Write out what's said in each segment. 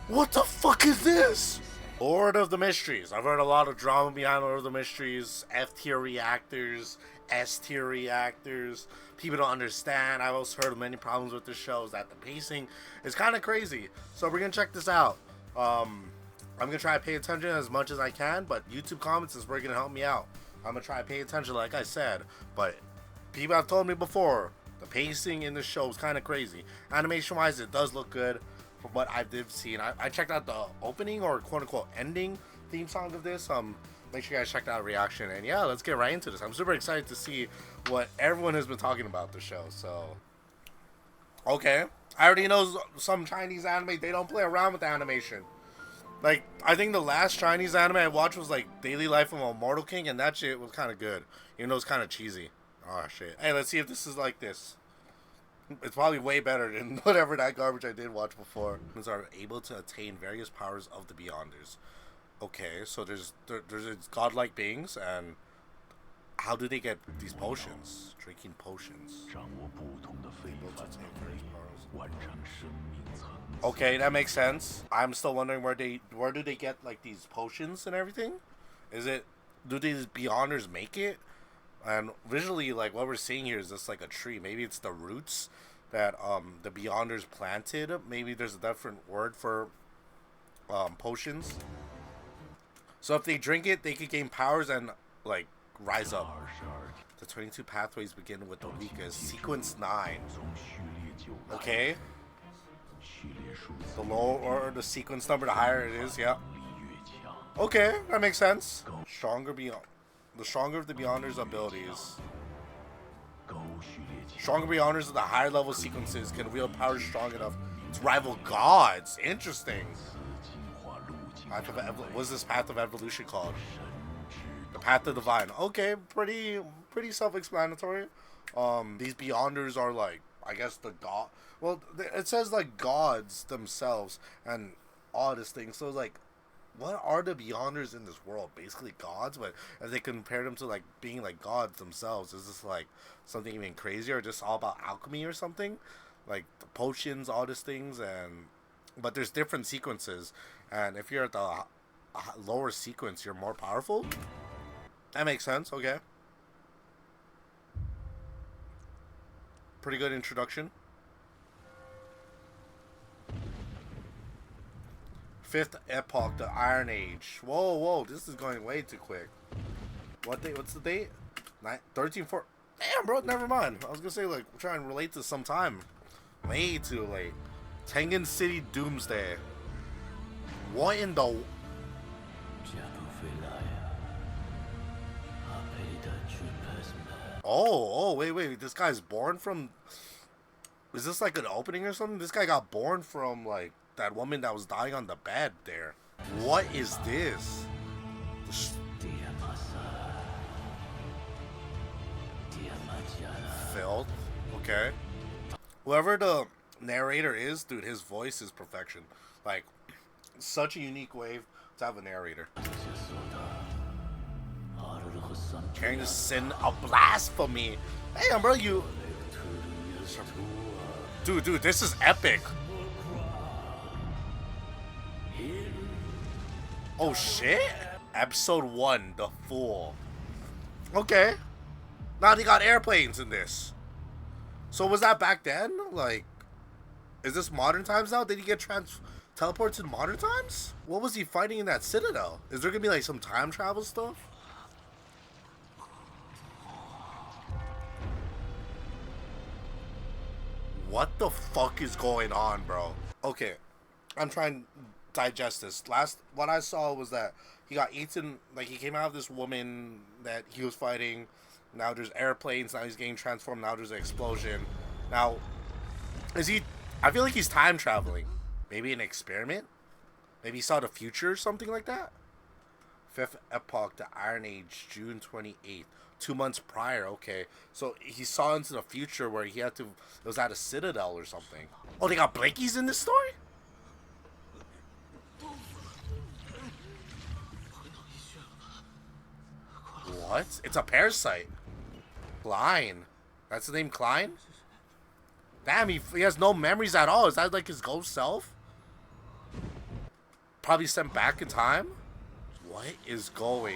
What the fuck is this? Lord of the Mysteries. I've heard a lot of drama behind Lord of the Mysteries. F tier reactors, S tier reactors. People don't understand. I've also heard of many problems with this show is that the pacing is kind of crazy. So we're gonna check this out. I'm gonna try to pay attention as much as I can, but YouTube comments is where gonna help me out. I'm gonna try to pay attention, like I said, but people have told me before the pacing in this show is kind of crazy. Animation wise, it does look good. From what I did see, and I checked out the opening or quote unquote ending theme song of this. Make sure you guys check out Reaction, and yeah, let's get right into this. I'm super excited to see what everyone has been talking about the show. So, okay, I already know some Chinese anime, they don't play around with the animation. Like, I think the last Chinese anime I watched was like Daily Life of a Mortal King, and that shit was kind of good, even though it's kind of cheesy. Oh shit! Hey, let's see if this is like this. It's probably way better than whatever that garbage I did watch before. Humans are able to attain various powers of the Beyonders. Okay, so there's godlike beings, and how do they get these potions? Drinking potions. Able to attain various powers. Okay, that makes sense. I'm still wondering where do they get like these potions and everything? Do these Beyonders make it? And visually, like what we're seeing here is just like a tree. Maybe it's the roots that the Beyonders planted. Maybe there's a different word for potions. So if they drink it, they could gain powers and like rise up. The 22 pathways begin with the weakest. Sequence 9. Okay. The lower the sequence number, the higher it is. Yeah. Okay, that makes sense. The stronger of the Beyonders' abilities. Stronger Beyonders of the higher level sequences can wield powers strong enough to rival gods. Interesting. What's this path of evolution called? The path of divine. Okay, pretty self-explanatory. These Beyonders are like, I guess the god. Well, it says like gods themselves and all this thing. So like, what are the Beyonders in this world? Basically gods, but as they compare them to like being like gods themselves, is this like something even crazier, or just all about alchemy or something? Like the potions, all these things, but there's different sequences, and if you're at the lower sequence, you're more powerful. That makes sense. Okay, pretty good introduction. Fifth epoch, the Iron Age. Whoa, this is going way too quick. What's the date? 13 4. Damn, bro, never mind. I was gonna say, like, we're trying to relate to some time. Way too late. Tengen City Doomsday. What in the... Wait. This guy's born from... Is this like an opening or something? This guy got born from, like, that woman that was dying on the bed there. What is this? Filth. Okay. Whoever the narrator is, dude, his voice is perfection. Like, such a unique way to have a narrator. Carrying the sin of blasphemy. Hey, bro, you... Dude, this is epic. Oh shit! Episode 1, The Fool. Okay. Now they got airplanes in this. So was that back then? Like, is this modern times now? Did he get teleported to modern times? What was he fighting in that citadel? Is there gonna be like some time travel stuff? What the fuck is going on, bro? Okay, I'm trying to digest this. What I saw was that he got eaten, like he came out of this woman that he was fighting. Now there's airplanes, now he's getting transformed, now there's an explosion. Now, I feel like he's time traveling. Maybe an experiment? Maybe he saw the future or something like that? Fifth epoch, the Iron Age, June 28th. 2 months prior, okay. So he saw into the future where he had to, it was at a citadel or something. Oh, they got blankies in this story? What? It's a parasite. Klein. That's the name, Klein? Damn, he has no memories at all. Is that like his ghost self? probably sent back in time? What is going?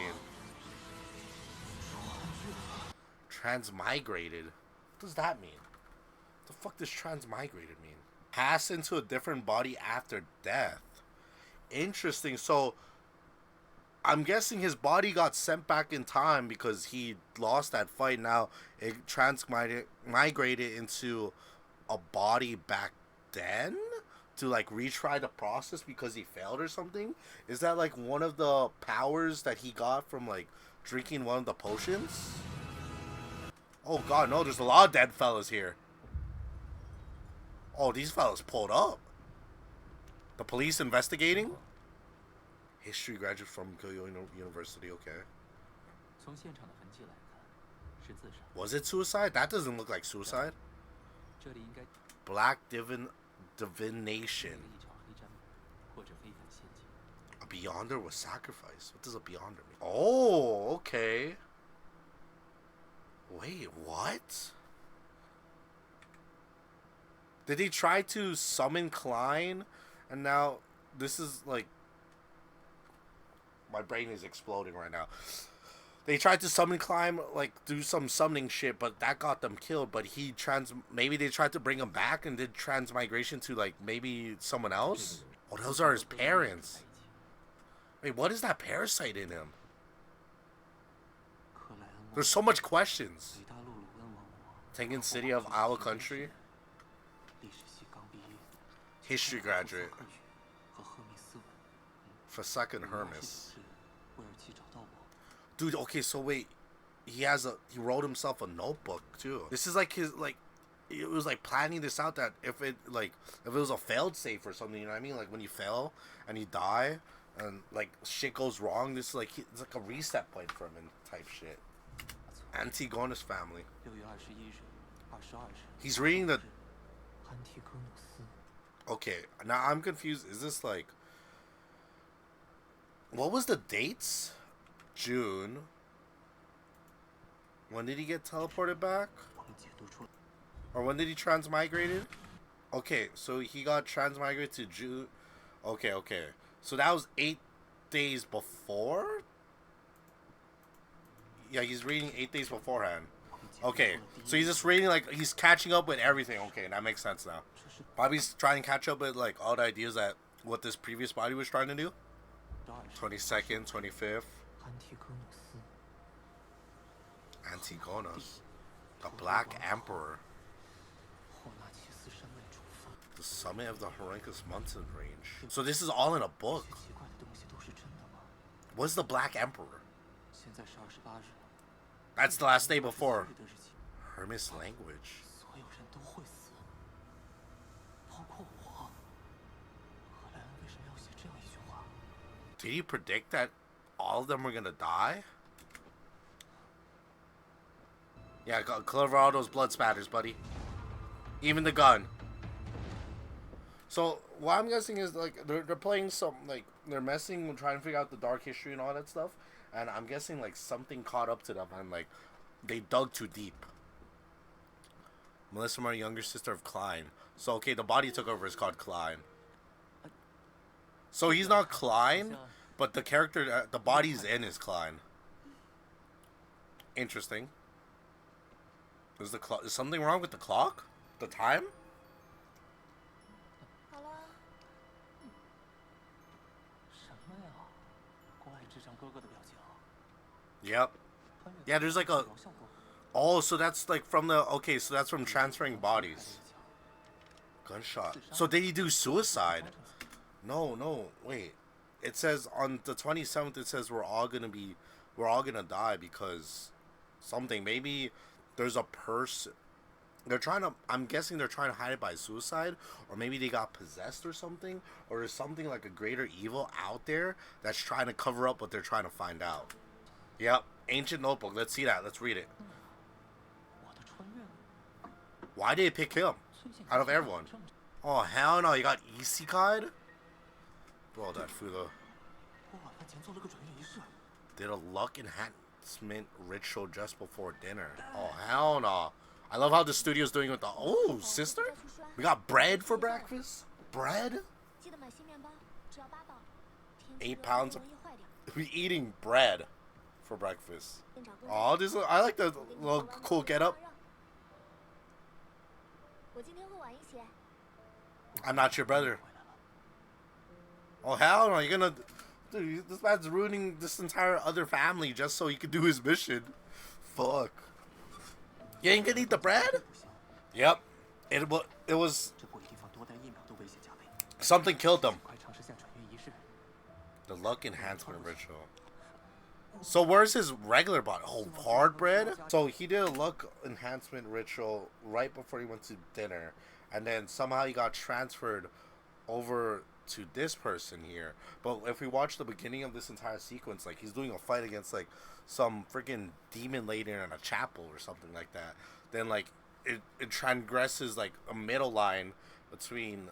Transmigrated. What does that mean? What the fuck does transmigrated mean? Pass into a different body after death. Interesting. So I'm guessing his body got sent back in time because he lost that fight. Now it migrated into a body back then to like retry the process because he failed or something. Is that like one of the powers that he got from like drinking one of the potions? Oh god, no, there's a lot of dead fellas here. Oh, these fellas pulled up. The police investigating? History graduate from Kyoto University, okay. Was it suicide? That doesn't look like suicide. Black divination. A beyonder was sacrificed. What does a beyonder mean? Oh, okay. Wait, what? Did he try to summon Klein? And now this is like... My brain is exploding right now. They tried to summon Klein, like do some summoning shit, but that got them killed. But he maybe they tried to bring him back and did transmigration to like maybe someone else? Oh, those are his parents. Wait, what is that parasite in him? There's so much questions. Tengen City of Iowa Country. History graduate. For second Hermes. Dude, okay, so wait. He wrote himself a notebook too. This is like his it was like planning this out that if it was a failed safe or something, you know what I mean? Like when you fail and you die and like shit goes wrong, this is like it's like a reset point for him and type shit. Antigonus family. He's reading the... Okay, now I'm confused. Is this like... What was the dates? June. When did he get teleported back? Or when did he transmigrated? Okay, so he got transmigrated to June. Okay. So that was 8 days before? Yeah, he's reading 8 days beforehand. Okay, so he's just reading, like, he's catching up with everything. Okay, that makes sense now. Bobby's trying to catch up with, like, all the ideas that what this previous body was trying to do. 22nd, 25th. Antigonus. The Black Emperor. The summit of the Horrendous Mountain Range. So this is all in a book. What's the Black Emperor? That's the last day before. Hermes language. Did he predict that all of them were gonna die? Yeah, cover all those blood spatters, buddy. Even the gun. So what I'm guessing is like they're playing some like they're messing with trying to figure out the dark history and all that stuff. And I'm guessing like something caught up to them and like they dug too deep. Melissa Moore, younger sister of Klein. So okay, the body took over is called Klein. So he's not Klein, but the character, the body's in is Klein. Interesting. Is something wrong with the clock? The time? Yep. Yeah, there's like a... Oh, so that's like from the... Okay, so that's from transferring bodies. Gunshot. So did he do suicide? No, wait. It says on the 27th, it says we're all gonna die because something. Maybe there's a person... I'm guessing they're trying to hide it by suicide, or maybe they got possessed or something, or there's something like a greater evil out there that's trying to cover up what they're trying to find out. Yep, ancient notebook. Let's see that. Let's read it. Why did they pick him out of everyone? Oh hell no! You got Isekai? Bro, that for the... Did a luck enhancement ritual just before dinner. Oh hell no! I love how the studio's doing with the... Oh, sister? We got bread for breakfast? Bread? 8 pounds of eating bread for breakfast. Oh, this I like the little cool getup. I'm not your brother. Oh hell no! You're gonna, dude. This man's ruining this entire other family just so he could do his mission. Fuck. You ain't gonna eat the bread? Yep. It was something killed them. The luck enhancement ritual. So where's his regular body? Oh, hard bread? So he did a luck enhancement ritual right before he went to dinner. And then somehow he got transferred over to this person here. But if we watch the beginning of this entire sequence, like he's doing a fight against like some freaking demon lady in a chapel or something like that. Then like it transgresses like a middle line between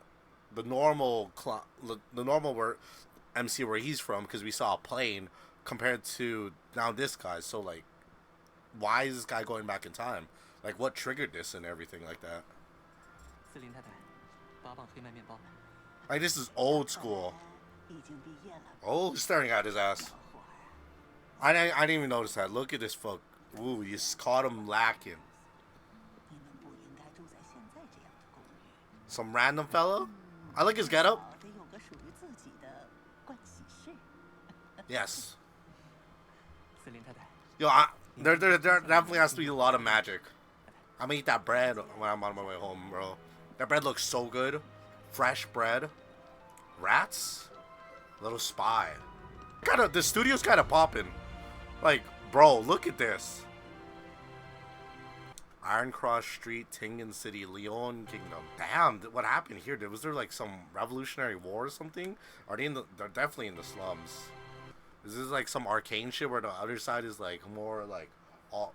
the normal where MC where he's from, because we saw a plane, compared to now this guy. So like, why is this guy going back in time? Like, what triggered this and everything like that? Like, this is old school. Oh, he's staring at his ass. I didn't even notice that. Look at this fuck. Ooh, you just caught him lacking. Some random fellow? I like his getup. Yes. Yo, there definitely has to be a lot of magic. I'm gonna eat that bread when I'm on my way home, bro. That bread looks so good. Fresh bread. Rats? Little spy. The studio's kind of popping. Like, bro, look at this. Iron Cross Street, Tingen City, Leon Kingdom. Damn, what happened here? Was there like some revolutionary war or something? Are they in the? They're definitely in the slums. Is this like some arcane shit where the other side is like more like all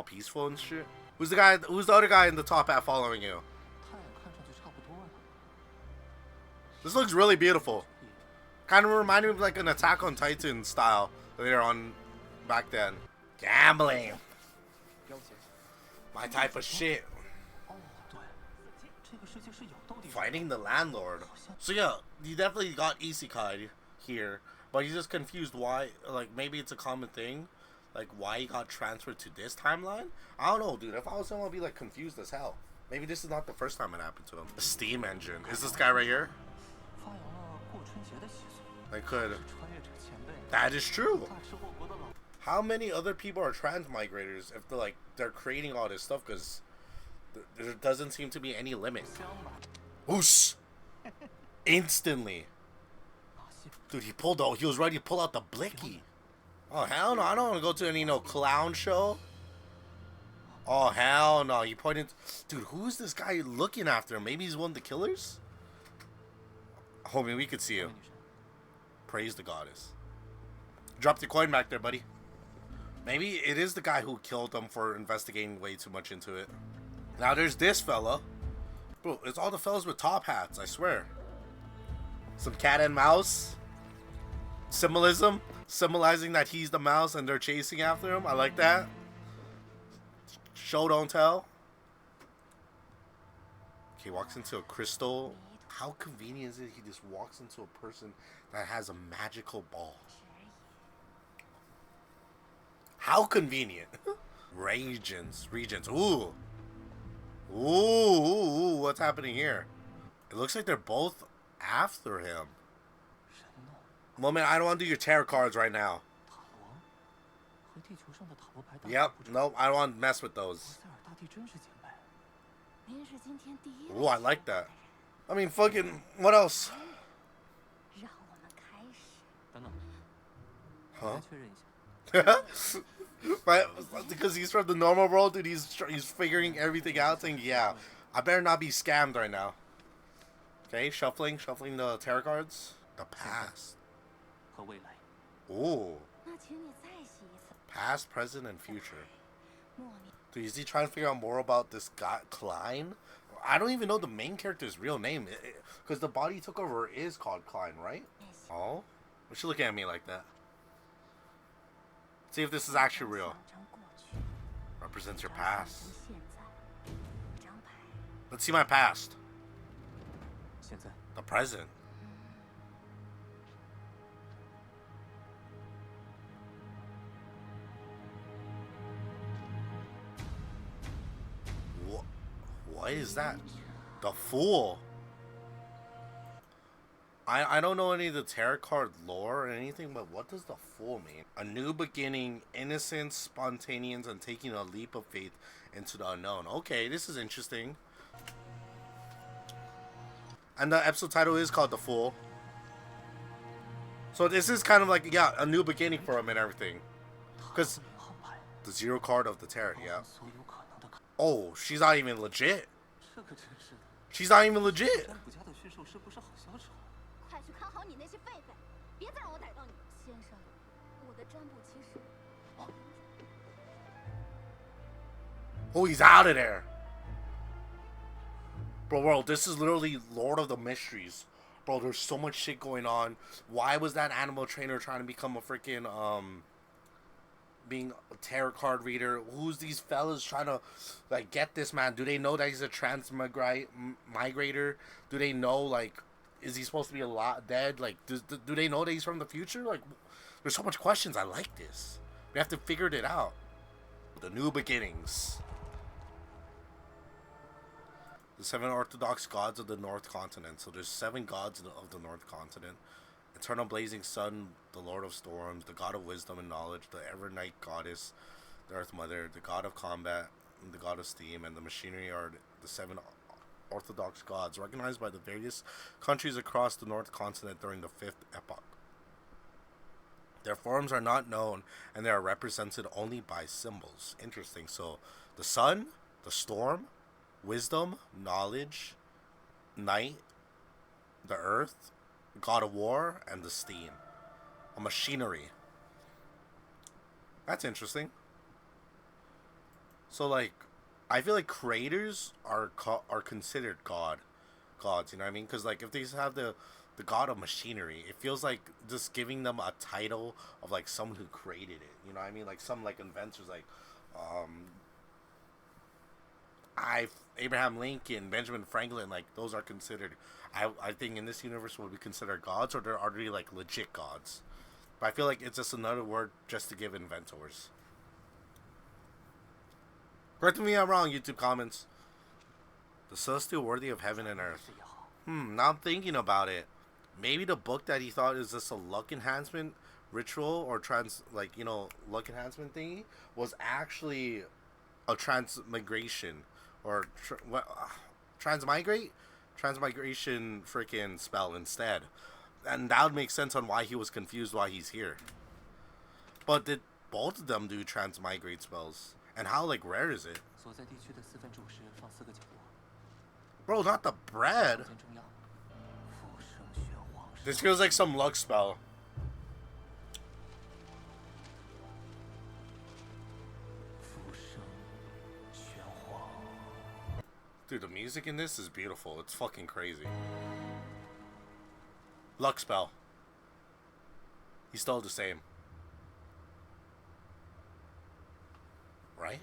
peaceful and shit? Who's the guy? Who's the other guy in the top hat following you? This looks really beautiful. Kind of reminded me of like an Attack on Titan style later on back then. Gambling. My type of shit. Fighting the landlord. So yeah, you definitely got isekai here, but he's just confused why. Like maybe it's a common thing, like why he got transferred to this timeline. I don't know, dude. If I was him, I'd be like confused as hell. Maybe this is not the first time it happened to him. The steam engine. Is this guy right here? I could. That is true. How many other people are transmigrators if they're creating all this stuff? Because there doesn't seem to be any limit. Whoosh! Instantly. Dude, he was ready to pull out the blicky. Oh, hell no. I don't want to go to any clown show. Oh, hell no. He pointed. Dude, who's this guy looking after him? Maybe he's one of the killers? Homie, we could see him. Praise the goddess. Drop the coin back there, buddy. Maybe it is the guy who killed them for investigating way too much into it. Now there's this fella. Bro, it's all the fellas with top hats, I swear. Some cat and mouse. Symbolism. Symbolizing that he's the mouse and they're chasing after him. I like that. Show don't tell. Okay, walks into a crystal. How convenient is it he just walks into a person that has a magical ball? How convenient. Regions. Ooh. Ooh, what's happening here? It looks like they're both after him. Well, man, I don't want to do your tarot cards right now. Yep, nope, I don't want to mess with those. Ooh, I like that. I mean, fucking, what else? Huh? Right? Because he's from the normal world, dude, he's figuring everything out, saying, yeah, I better not be scammed right now. Okay, shuffling the tarot cards. The past. Ooh. Past, present, and future. Dude, is he trying to figure out more about this guy, Klein? I don't even know the main character's real name. Because the body he took over is called Klein, right? Oh? Why you looking at me like that? See if this is actually real. Represents your past. Let's see my past. The present. What is that? The Fool. I don't know any of the tarot card lore or anything, but what does the Fool mean? A new beginning, innocence, spontaneous, and taking a leap of faith into the unknown. Okay, this is interesting. And the episode title is called The Fool. So this is kind of like, yeah, a new beginning for him and everything. Because the 0 card of the tarot, yeah. Oh, she's not even legit. She's not even legit. Oh, he's out of there. Bro, this is literally Lord of the Mysteries. Bro, there's so much shit going on. Why was that animal trainer trying to become a freaking, being a tarot card reader? Who's these fellas trying to, like, get this man? Do they know that he's a migrator? Do they know, like, is he supposed to be a lot dead? Like, do they know that he's from the future? Like, there's so much questions. I like this. We have to figure it out. The new beginnings. The 7 Orthodox gods of the North Continent. So there's 7 gods of the North Continent. Eternal blazing sun, the Lord of storms, the God of wisdom and knowledge, the ever night goddess, the Earth Mother, the God of combat, and the God of steam, and the machinery are the 7 Orthodox gods, recognized by the various countries across the North Continent during the 5th epoch. Their forms are not known, and they are represented only by symbols. Interesting. So, the sun, the storm, wisdom, knowledge, night, the earth, God of war, and the steam. A machinery. That's interesting. So, like, I feel like creators are considered gods, you know what I mean? Because, like, if they have the god of machinery, it feels like just giving them a title of, like, someone who created it, you know what I mean? Like, some, like, inventors, like, Abraham Lincoln, Benjamin Franklin, like, those are considered, I think in this universe would be considered gods, or they're already, like, legit gods. But I feel like it's just another word just to give inventors. Correct me if I'm wrong, YouTube comments. The celestial worthy of heaven and earth. Now I'm thinking about it. Maybe the book that he thought is just a luck enhancement ritual or luck enhancement thingy was actually a transmigration or transmigration freaking spell instead. And that would make sense on why he was confused why he's here. But did both of them do transmigrate spells? And how, like, rare is it? Bro, not the bread. This feels like some luck spell. Dude, the music in this is beautiful. It's fucking crazy. Luck spell. He's still the same. Right?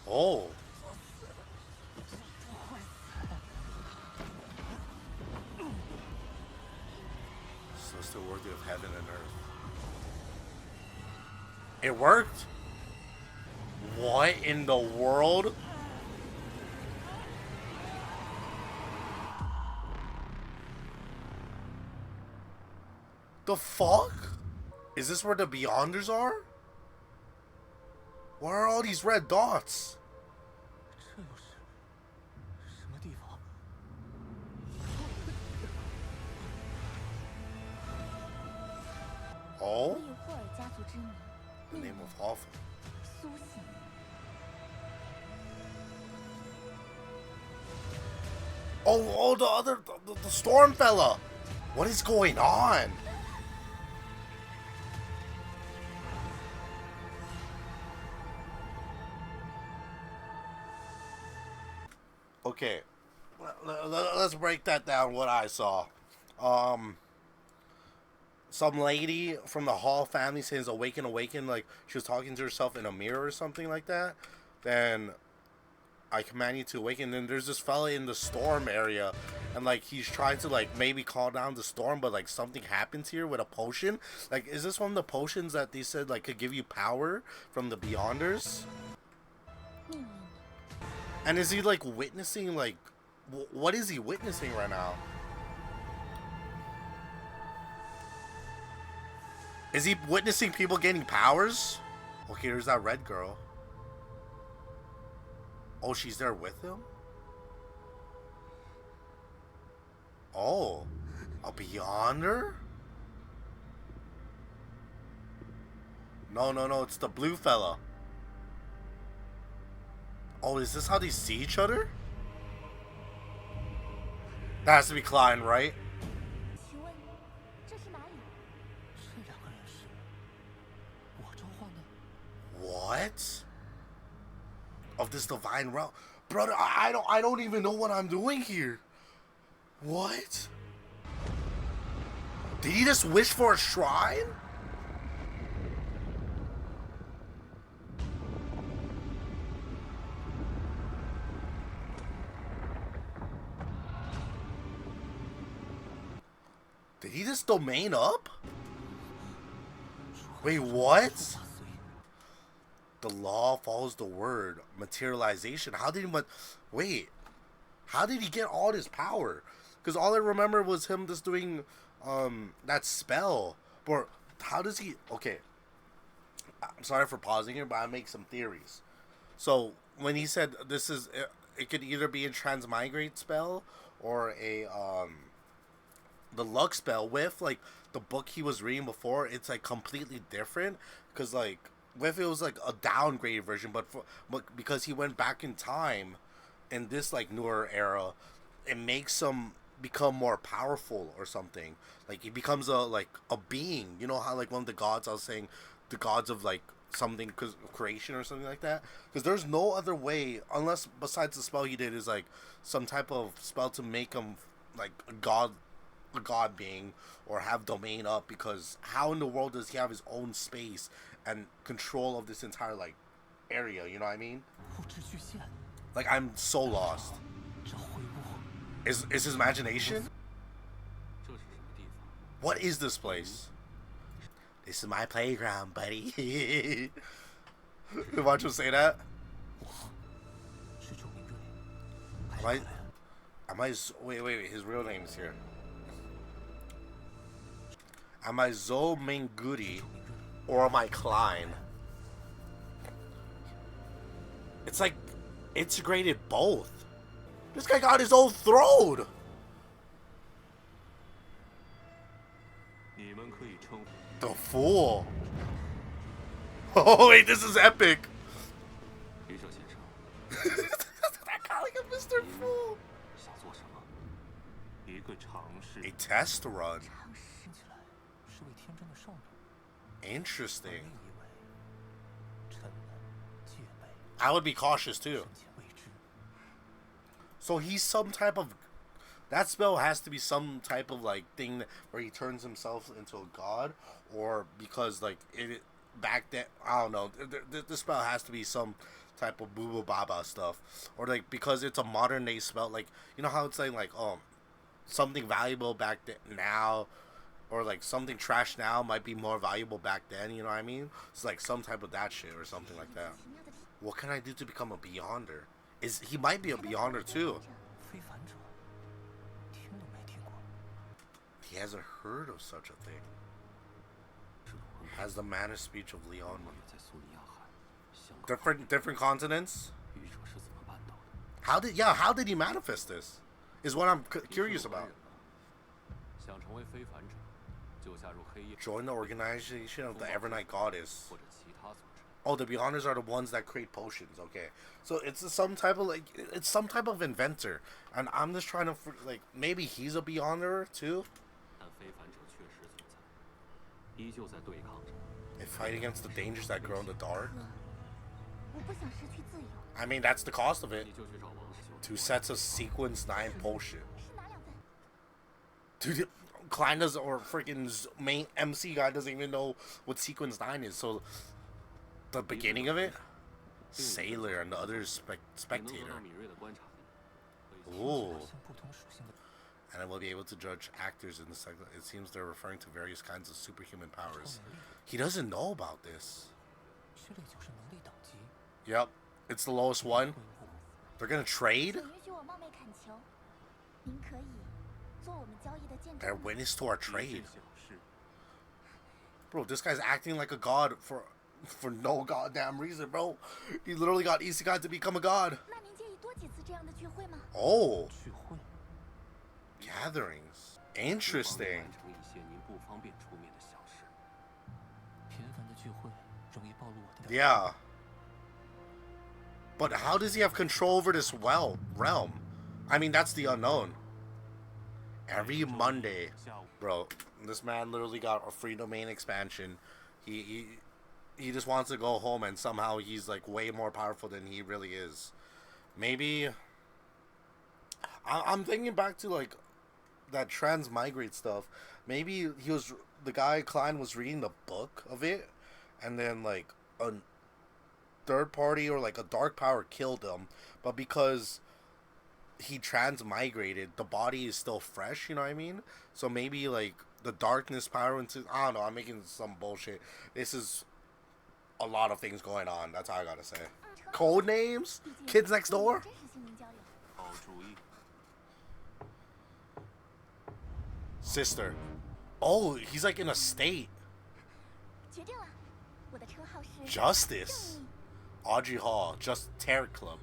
Oh. So still worthy of heaven and earth. It worked? What in the world? The fuck? Is this where the Beyonders are? What are all these red dots? Oh? The name of Hoffman. Oh, the storm fella. What is going on? Okay, let's break that down. What I saw, some lady from the Hall family says awaken, like she was talking to herself in a mirror or something like that. Then I command you to awaken. Then there's this fella in the storm area, and like he's trying to like maybe calm down the storm, but like something happens here with a potion. Like, is this one of the potions that they said like could give you power from the Beyonders? And is he like witnessing like what is he witnessing right now? Is he witnessing people getting powers? Okay, there's that red girl. Oh, she's there with him? Oh, a Beyonder? No, no, no, it's the blue fella. Oh, is this how they see each other? That has to be Klein, right? What? Of this divine realm? Brother, I don't even know what I'm doing here. What? Did he just wish for a shrine? Did he just domain up? Wait, what? The law follows the word. Materialization. How did he... Wait. How did he get all this power? Because all I remember was him just doing that spell. But how does he... Okay. I'm sorry for pausing here, but I make some theories. So, when he said this is... It could either be a transmigrate spell or a... the luck spell with, like, the book he was reading before. It's, like, completely different. Because, like... With it was like a downgraded version, but because he went back in time, in this like newer era, it makes him become more powerful or something. Like he becomes a being. You know how like one of the gods I was saying, the gods of like something cause creation or something like that. Because there's no other way unless besides the spell he did is like some type of spell to make him like a god being or have domain up, because how in the world does he have his own space and control of this entire like area, you know what I mean? Like I'm so lost. Is his imagination? What is this place? This is my playground, buddy. Watch him say that. Wait, his real name is here. Am I Zo Menguri or am I Klein? It's like integrated both. This guy got his own throne. The fool. Oh wait, this is epic. I calling him Mr. Fool. A test run. Interesting. I would be cautious too. So he's some type of... That spell has to be some type of like thing where he turns himself into a god, or because like it back then, I don't know. The spell has to be some type of boo boo baba stuff, or like because it's a modern day spell. Like you know how it's saying like something valuable back then now, or like something trash now might be more valuable back then. You know what I mean? It's like some type of that shit or something like that. What can I do to become a Beyonder? He might be a Beyonder too. He hasn't heard of such a thing. Has the manner speech of Leon. Different continents? How did he manifest this? Is what I'm curious about. Join the organization of the Evernight Goddess. Oh, the Beyonders are the ones that create potions. Okay, so it's some type of inventor, and I'm just trying to like maybe he's a Beyonder too. And fight against the dangers that grow in the dark. I mean, that's the cost of it. 2 sets of Sequence 9 potion. Dude, Klein does, or freaking main MC guy doesn't even know what Sequence 9 is. So the beginning of it, Sailor and the other spectator. Ooh. And I will be able to judge actors in the segment. It seems they're referring to various kinds of superhuman powers. He doesn't know about this. Yep. It's the lowest one. They're gonna trade? They're witness to our trade. Bro, this guy's acting like a god for no goddamn reason, bro. He literally got Isekai to become a god. Oh. Gatherings. Interesting. Yeah. But how does he have control over this realm? I mean, that's the unknown. Every Monday, bro, this man literally got a free domain expansion. He just wants to go home, and somehow he's like way more powerful than he really is. Maybe I'm thinking back to like that transmigrate stuff. Maybe the guy Klein was reading the book of it, and then like a third party or like a dark power killed him, but because he transmigrated, the body is still fresh, you know what I mean? So maybe like the darkness power into, I don't know, I'm making some bullshit. This is a lot of things going on, that's all I gotta say. Code names? Kids next door? Sister. Oh, he's like in a state. Justice. Audrey Hall, just Tarot Club.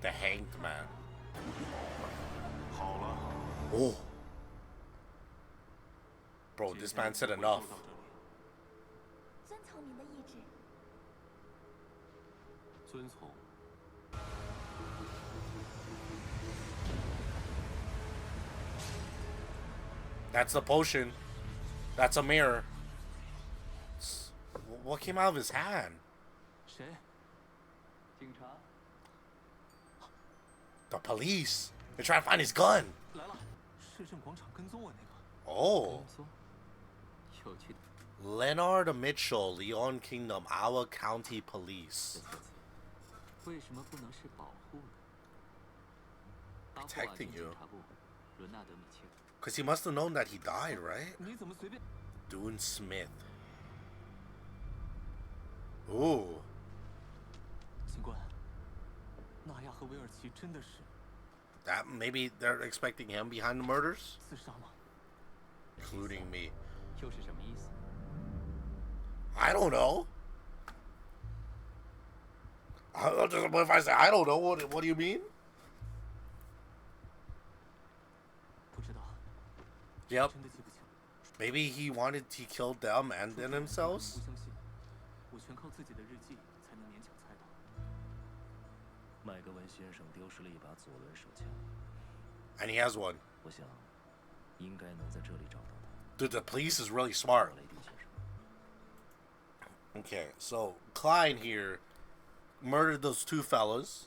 The Hanged Man. Oh. Bro, this man said enough. That's the potion. That's a mirror. What came out of his hand? The police. They're trying to find his gun. Oh. Leonard Mitchell, Leon Kingdom, our county police. Protecting you. Because he must have known that he died, right? Dune Smith. Ooh. That maybe they're expecting him behind the murders? Including me. I don't know. If I say I don't know, what do you mean? Yep. Maybe he killed them and then himself? And he has one. Dude, the police is really smart. Okay, so Klein here murdered those two fellas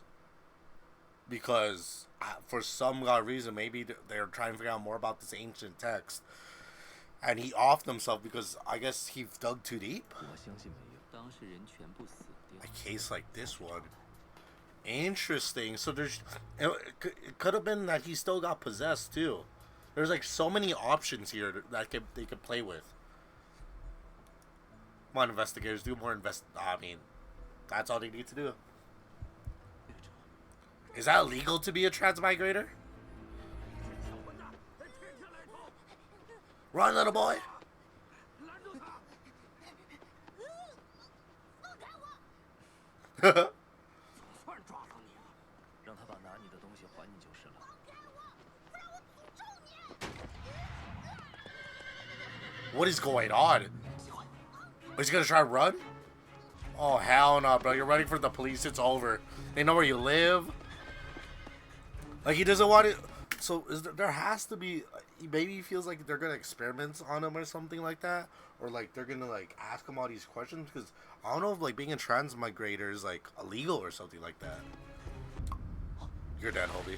because for some god reason, maybe they're trying to figure out more about this ancient text, and he offed himself because I guess he dug too deep. A case like this one. Interesting. So it could have been that he still got possessed too. There's like so many options here that they could play with. Come on, investigators, do more I mean, that's all they need to do. Is that illegal to be a transmigrator? Run, little boy! What is going on? Is he gonna try to run? Oh, hell no, bro. You're running from the police. It's over. They know where you live. Like, he doesn't want it. So, there has to be... Maybe he feels like they're gonna experiment on him or something like that. Or, like, they're gonna, like, ask him all these questions. Because I don't know if, like, being a transmigrator is, like, illegal or something like that. You're dead, Hobie.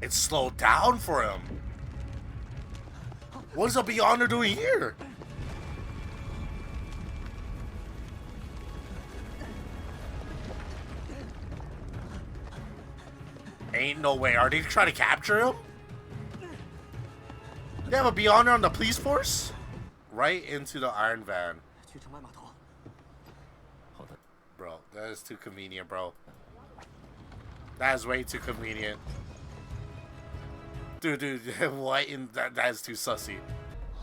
It's slowed down for him. What is a Beyonder doing here? Ain't no way. Are they trying to capture him? They have a Beyonder on the police force? Right into the Iron Van. Bro, that is too convenient, bro. That is way too convenient. Dude, what in that is too sussy.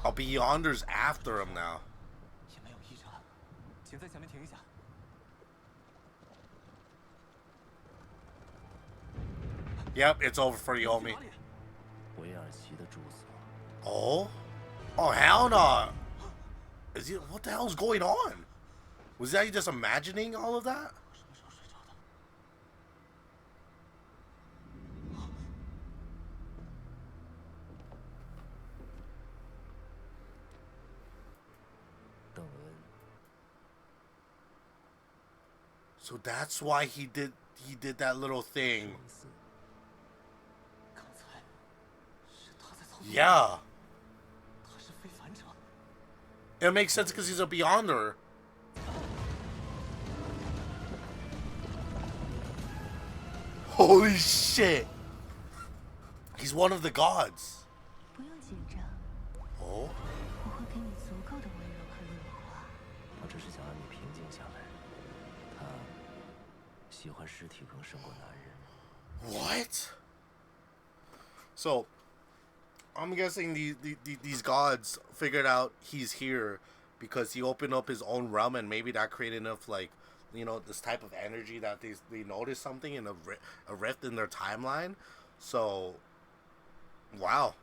A Beyonder's after him now. Yep, it's over for you, homie. Oh? Oh, hell no. Is he, what the hell's going on? Was that you just imagining all of that? So that's why he did that little thing. Yeah. It makes sense because he's a Beyonder. Holy shit. He's one of the gods. Oh? What? So, I'm guessing these gods figured out he's here because he opened up his own realm, and maybe that created enough, like, you know, this type of energy that they noticed something in a rift in their timeline. So, wow.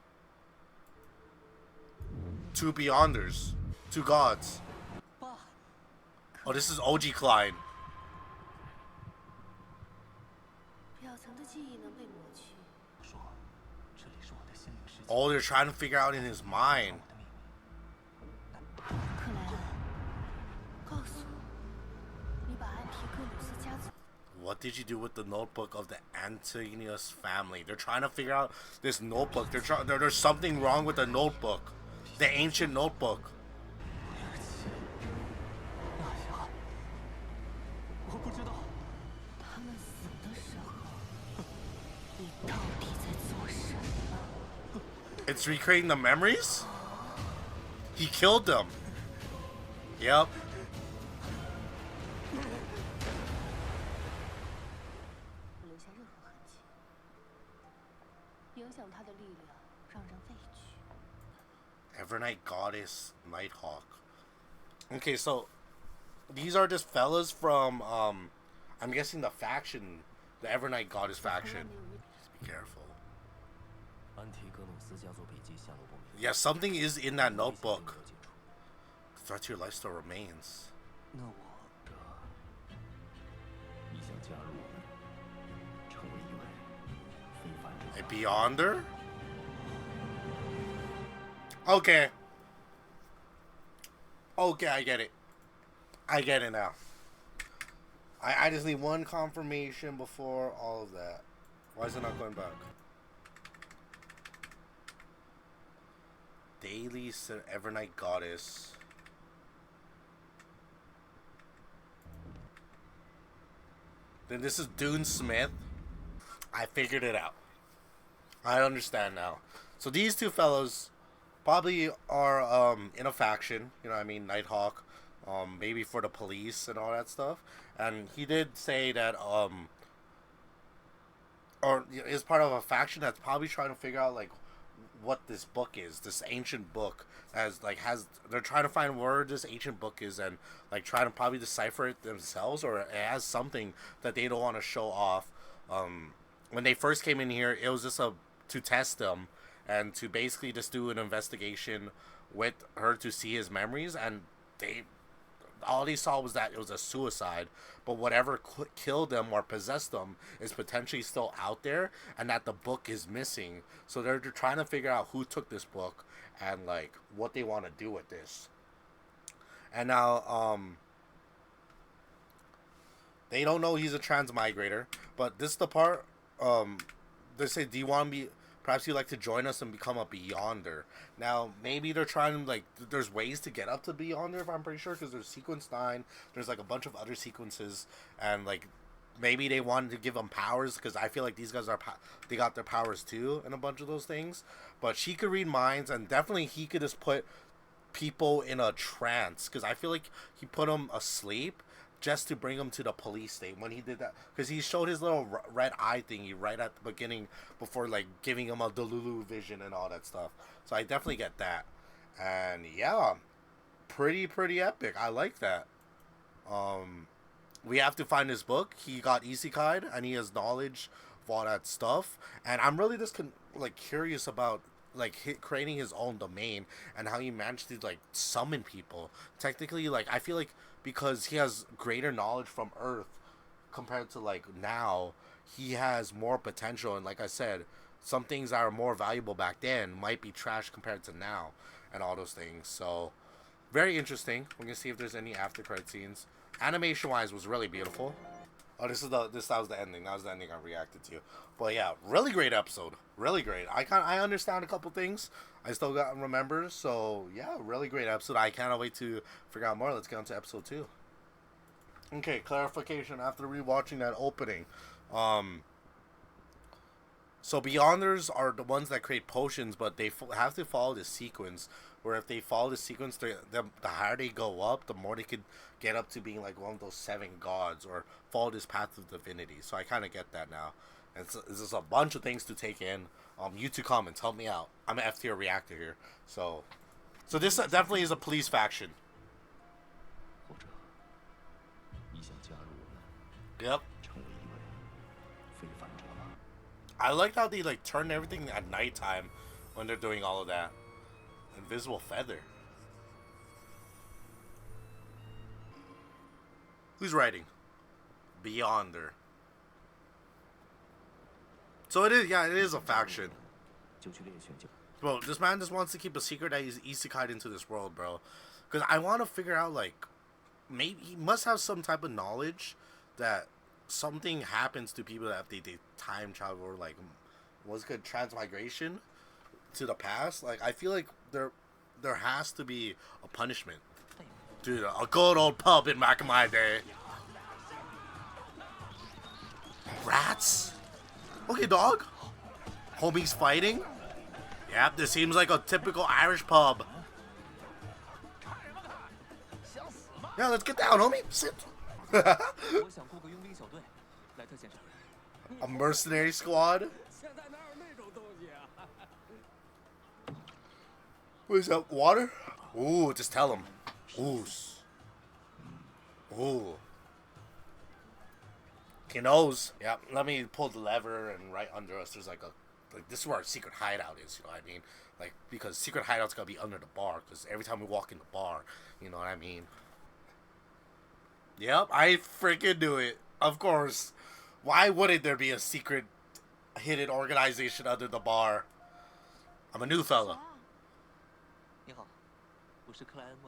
Two Beyonders. Two gods. Oh, this is OG Klein. Oh, they're trying to figure out in his mind. What did you do with the notebook of the Antonius family? They're trying to figure out this notebook. There's something wrong with the notebook. The ancient notebook. It's recreating the memories? He killed them. Yep. Evernight Goddess Nighthawk. Okay, so these are just fellas from I'm guessing the faction, the Evernight Goddess faction. Just be careful. Yeah, something is in that notebook. The threat to your life still remains. A Beyonder? Okay. Okay, I get it. I get it now. I just need one confirmation before all of that. Why is it not going back? Daily Evernight Goddess. Then this is Dune Smith. I figured it out. I understand now. So these two fellows probably are in a faction, you know what I mean, Nighthawk, maybe for the police and all that stuff. And he did say that or is part of a faction that's probably trying to figure out like what this book is, this ancient book they're trying to find where this ancient book is and like trying to probably decipher it themselves, or it has something that they don't want to show off. When they first came in here, it was just to test them and to basically just do an investigation with her to see his memories, and all they saw was that it was a suicide, but whatever killed them or possessed them is potentially still out there, and that the book is missing. So they're trying to figure out who took this book and like what they want to do with this. And now they don't know he's a transmigrator, but this is the part they say, do you want to be, perhaps you'd like to join us and become a Beyonder. Now, maybe they're trying to, like, there's ways to get up to Beyonder, if I'm pretty sure, because there's Sequence 9, there's, like, a bunch of other sequences, and, like, maybe they wanted to give them powers because I feel like these guys they got their powers too and a bunch of those things. But she could read minds, and definitely he could just put people in a trance because I feel like he put them asleep just to bring them to the police state when he did that, because he showed his little red eye thingy right at the beginning before like giving him a Delulu vision and all that stuff. So I definitely get that, and yeah, pretty epic. I like that. We have to find his book. He got isekai'd and he has knowledge of all that stuff, and I'm really just like curious about like creating his own domain and how he managed to like summon people. Technically, like I feel like because he has greater knowledge from Earth compared to like now, he has more potential. And like I said, some things that are more valuable back then might be trash compared to now, and all those things. So very interesting. We're gonna see if there's any after credit scenes. Animation wise was really beautiful. Oh, that was the ending. That was the ending I reacted to. But yeah, really great episode. Really great. I understand a couple things. I still got remember. So yeah, really great episode. I cannot wait to figure out more. Let's get on to episode 2. Okay, clarification after rewatching that opening. So Beyonders are the ones that create potions, but they have to follow the sequence. Where if they follow the sequence, the higher they go up, the more they could get up to being like one of those 7 gods or follow this path of divinity. So I kind of get that now. And so, there's just a bunch of things to take in. You two comments, help me out. I'm an F tier reactor here. So this definitely is a police faction. Yep. I like how they like turn everything at nighttime when they're doing all of that. Invisible feather. Who's writing? Beyonder. So it is a faction. Bro, this man just wants to keep a secret that he's isekai'd into this world, bro. Because I want to figure out, like, maybe he must have some type of knowledge that something happens to people that if they time travel or, like, what's good, transmigration to the past. Like, I feel like there has to be a punishment. Dude, a good old pub in back in my day. Rats? Okay, dog. Homies fighting? Yep, this seems like a typical Irish pub. Yeah, let's get down, homie. Sit. A mercenary squad? What is that, water? Ooh, just tell him. Ooh. Ooh. He knows. Yeah, let me pull the lever, and right under us there's like this is where our secret hideout is, you know what I mean? Like, because secret hideout's gotta be under the bar, because every time we walk in the bar, you know what I mean? Yep, I freaking knew it. Of course. Why wouldn't there be a secret hidden organization under the bar? I'm a new fella.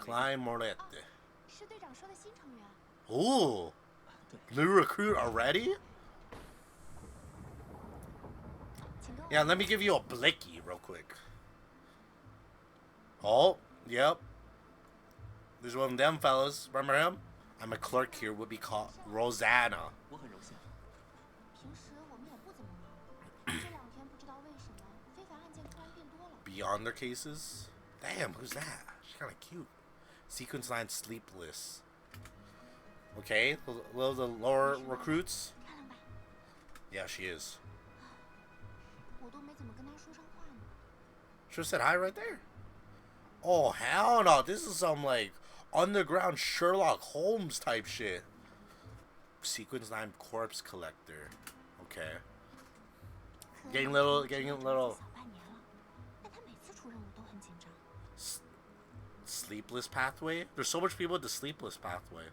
Klein Morette. Ooh. New recruit already? Yeah, let me give you a blicky real quick. Oh, yep. There's one of them fellas. Remember him? I'm a clerk here. Would be called Rosanna. Beyond their cases? Damn, who's that? She's kind of cute. Sequence 9 Sleepless. Okay, the lower recruits. Yeah, she is. Should have said hi right there. Oh, hell no. This is some, like, underground Sherlock Holmes type shit. Sequence 9 Corpse Collector. Okay. Getting a little... Sleepless Pathway? There's so much people with the Sleepless Pathway.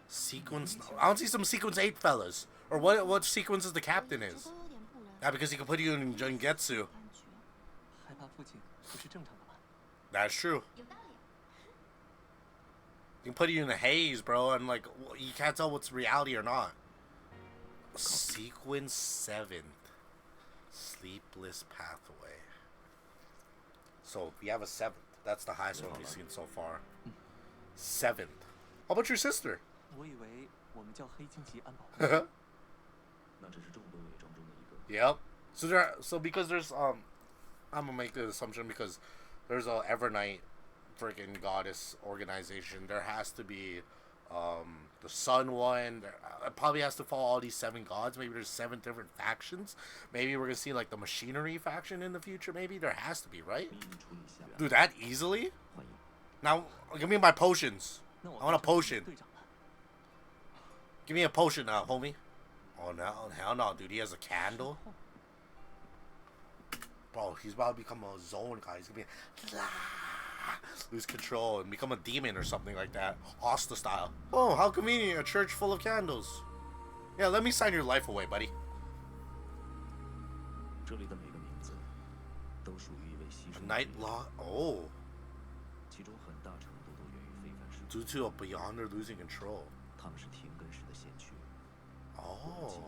Sequence... I want to see some Sequence 8 fellas. Or what sequences the captain is. Yeah, because he can put you in Jungetsu. That's true. He can put you in a haze, bro, and like, you can't tell what's reality or not. Sequence 7. Sleepless Pathway. So, we have a 7th. That's the highest one we've seen so far. 7th. How about your sister? 我以为我们叫黑荆棘安保护。那只是正规伪装中的一个。Yep. So because there's I'm gonna make the assumption because there's a Evernight freaking goddess organization. There has to be the sun one. It probably has to follow all these 7 gods. Maybe there's 7 different factions. Maybe we're gonna see like the machinery faction in the future. Maybe there has to be, right? Do that easily? Now give me my potions. I want a potion. Give me a potion now, homie. Oh no, hell no, dude. He has a candle. Bro, he's about to become a zone guy. He's gonna be lose control and become a demon or something like that. Hosta style. Oh, how convenient. A church full of candles. Yeah, let me sign your life away, buddy. A night law. Oh. Due to a Beyonder losing control. Oh.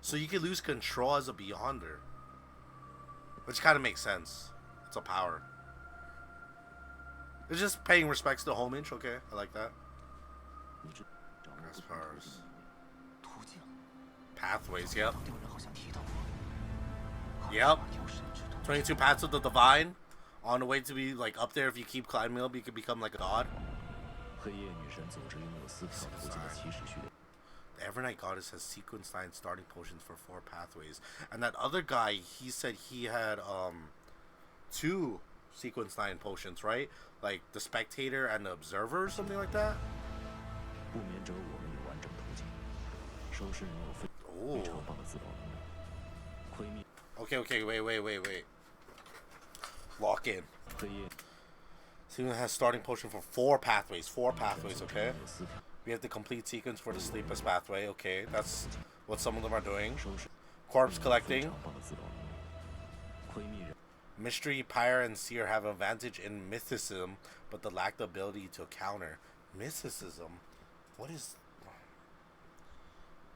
So you can lose control as a Beyonder. Which kind of makes sense. It's a power. It's just paying respects to homage. Okay, I like that. As powers. Pathways, yep. Yep. 22 paths of the divine. On the way to be like up there, if you keep climbing up, you could become like a god. The Evernight Goddess has sequence 9 starting potions for 4 pathways. And that other guy, he said he had 2 sequence 9 potions, right? Like the Spectator and the Observer or something like that? Oh. Okay, wait. Lock in. Sequence has starting potion for 4 pathways. 4 pathways, okay? We have the complete sequence for the Sleepless pathway. Okay, that's what some of them are doing. Corpse collecting. Mystery, Pyre, and Seer have an advantage in mysticism, but they lack the ability to counter. Mysticism? What is...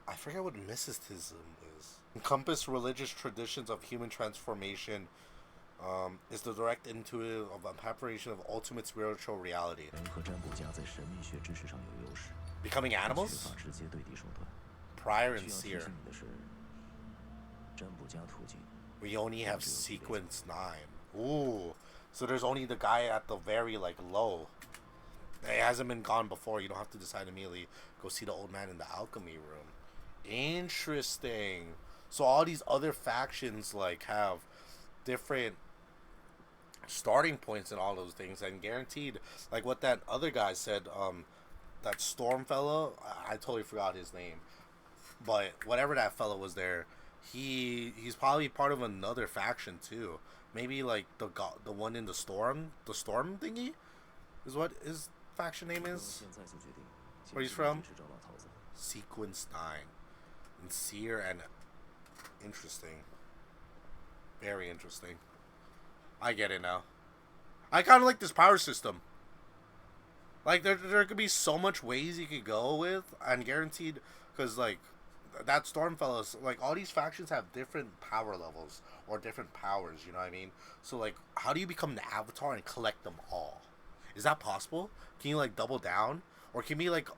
I forget what mysticism is. Encompass religious traditions of human transformation. Is the direct intuitive of a preparation of ultimate spiritual reality. Becoming animals? Prior and Seer. We only have sequence 9. Ooh. So there's only the guy at the very like low. It hasn't been gone before. You don't have to decide immediately. Go see the old man in the alchemy room. Interesting. So all these other factions like have different starting points and all those things, and guaranteed, like what that other guy said, that Storm fellow, I totally forgot his name, but whatever that fellow was there, he's probably part of another faction too. Maybe like the one in the storm thingy is what his faction name is. Where he's from? Sequence 9 and Seer, and interesting, very interesting. I get it now. I kind of like this power system. Like, there could be so much ways you could go with, and guaranteed, because, like, that Stormfellows, like, all these factions have different power levels, or different powers, you know what I mean? So, like, how do you become the Avatar and collect them all? Is that possible? Can you, like, double down? Or can you be, like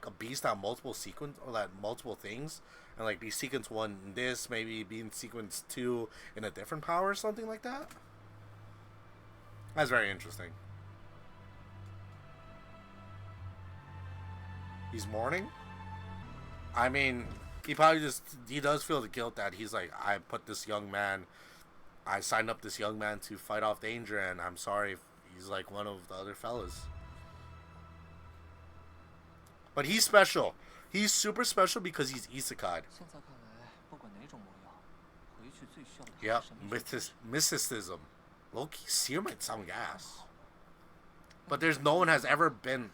a beast on multiple sequence, or, like, multiple things? And, like, be sequence 1 in this, maybe be in sequence 2 in a different power or something like that? That's very interesting. He's mourning? I mean, he does feel the guilt that he's like, I signed up this young man to fight off danger, and I'm sorry if he's like one of the other fellas. But he's special. He's super special because he's isekai. Yep, mysticism. Low-key, Seer might sound gas. But there's no one has ever been...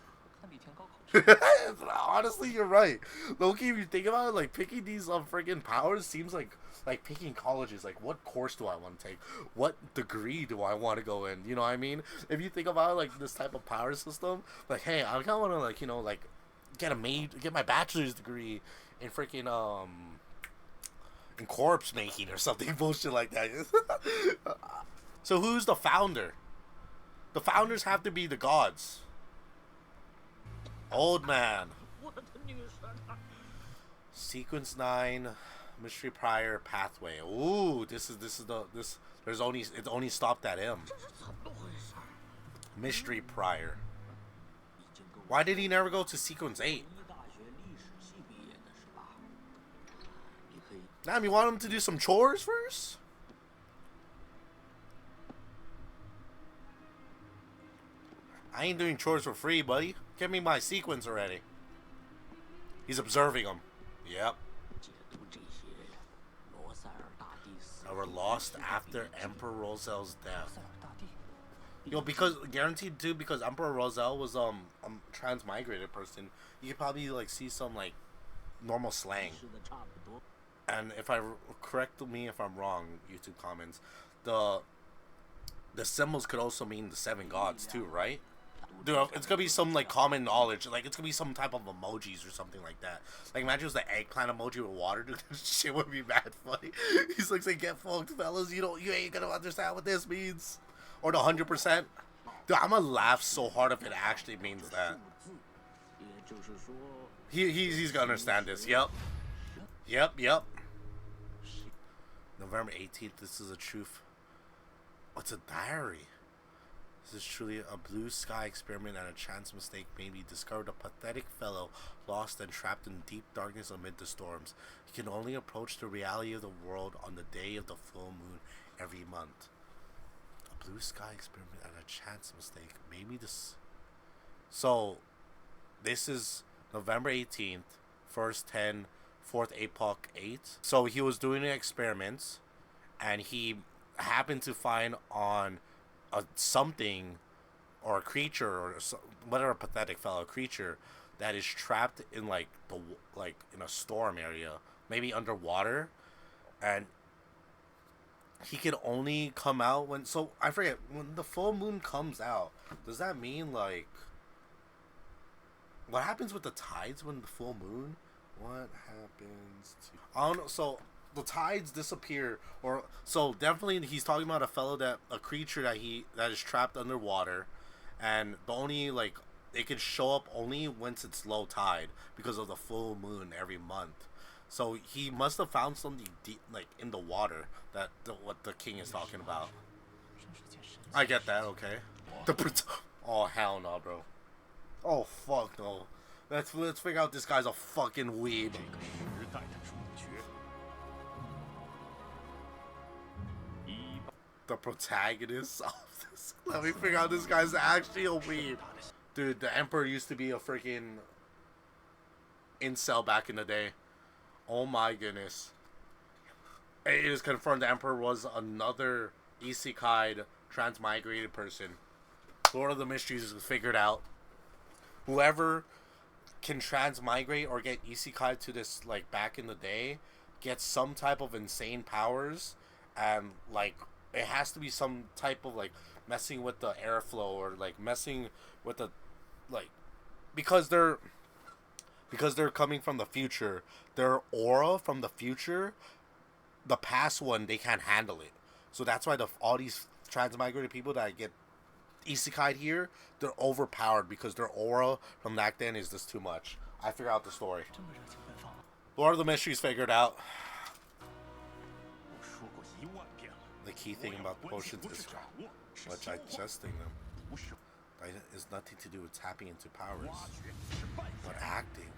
Honestly, you're right. Low-key, if you think about it, like, picking these freaking powers seems like picking colleges. Like, what course do I want to take? What degree do I want to go in? You know what I mean? If you think about, like, this type of power system, like, hey, I kind of want to, like, you know, like, get my bachelor's degree in freaking, in corpse making or something bullshit like that. So who's the founder? The founders have to be the gods. Old man. 我的女神啊！ Sequence 9, Mystery Prior Pathway. Ooh, this there's only it only stopped at M. 这是怎么回事？ Mystery Prior. 已经够 Why did he never go to Sequence 8? 大学历史系毕业的是吧？你可以 Damn, you want him to do some chores first? I ain't doing chores for free, buddy. Give me my sequence already. He's observing them. Yep. 解读这些罗塞尔大帝死 They were lost after Emperor Rosel's 罗 death. 塞尔大帝 Yo, because guaranteed too, because Emperor Roselle was a transmigrated person. You could probably like see some like normal slang. 是的差不多。 And if I correct me if I'm wrong, YouTube comments, the symbols could also mean the 7 gods too, right? Dude, it's gonna be some like common knowledge. Like it's gonna be some type of emojis or something like that. Like imagine it was the eggplant emoji with water, dude. This shit would be mad funny. He's like saying, "Get fucked, fellas. You ain't gonna understand what this means." Or the 100%. Dude, I'm gonna laugh so hard if it actually means that. 数字，也就是说， He's gonna understand this. Yep. November 18th. This is a truth. What's a diary? This is truly a blue sky experiment, and a chance mistake made me discover a pathetic fellow lost and trapped in deep darkness amid the storms. He can only approach the reality of the world on the day of the full moon every month. A blue sky experiment and a chance mistake made me this. So, this is November 18th, first 10, fourth epoch 8. So he was doing experiments, and he happened to find on a something or a creature or whatever pathetic fellow creature that is trapped in like in a storm area, maybe underwater, and he can only come out when, so I forget, when the full moon comes out. Does that mean like what happens with the tides when the full moon? What happens to, I don't know. So the tides disappear, or so definitely he's talking about a creature that is trapped underwater, and the only like it can show up only once it's low tide because of the full moon every month. So he must have found something deep, like in the water, what the king is talking about. 真是件神奇 I get that. Okay. Oh hell no, bro. Oh fuck no. Let's figure out this guy's a fucking weeb. 这个时代的主角。The protagonist of this. Let me figure out this guy's actually a weeb. Dude, the Emperor used to be a freaking incel back in the day. Oh my goodness. It is confirmed the Emperor was another isekai transmigrated person. Lord of the Mysteries is figured out. Whoever can transmigrate or get isekai to this, like back in the day, gets some type of insane powers, and like it has to be some type of like messing with the airflow or like messing with the like because they're coming from the future. Their aura from the future, the past one, they can't handle it. So that's why all these transmigrated people that get isekai here, they're overpowered because their aura from back then is just too much. I figured out the story. 这么热情奔放吗？ Lord of the Mysteries figured out. 我说过10000遍了。 The key thing about potions is digesting them. 不是 It has nothing to do with tapping into powers, 挖掘，是扮 but 演。 acting.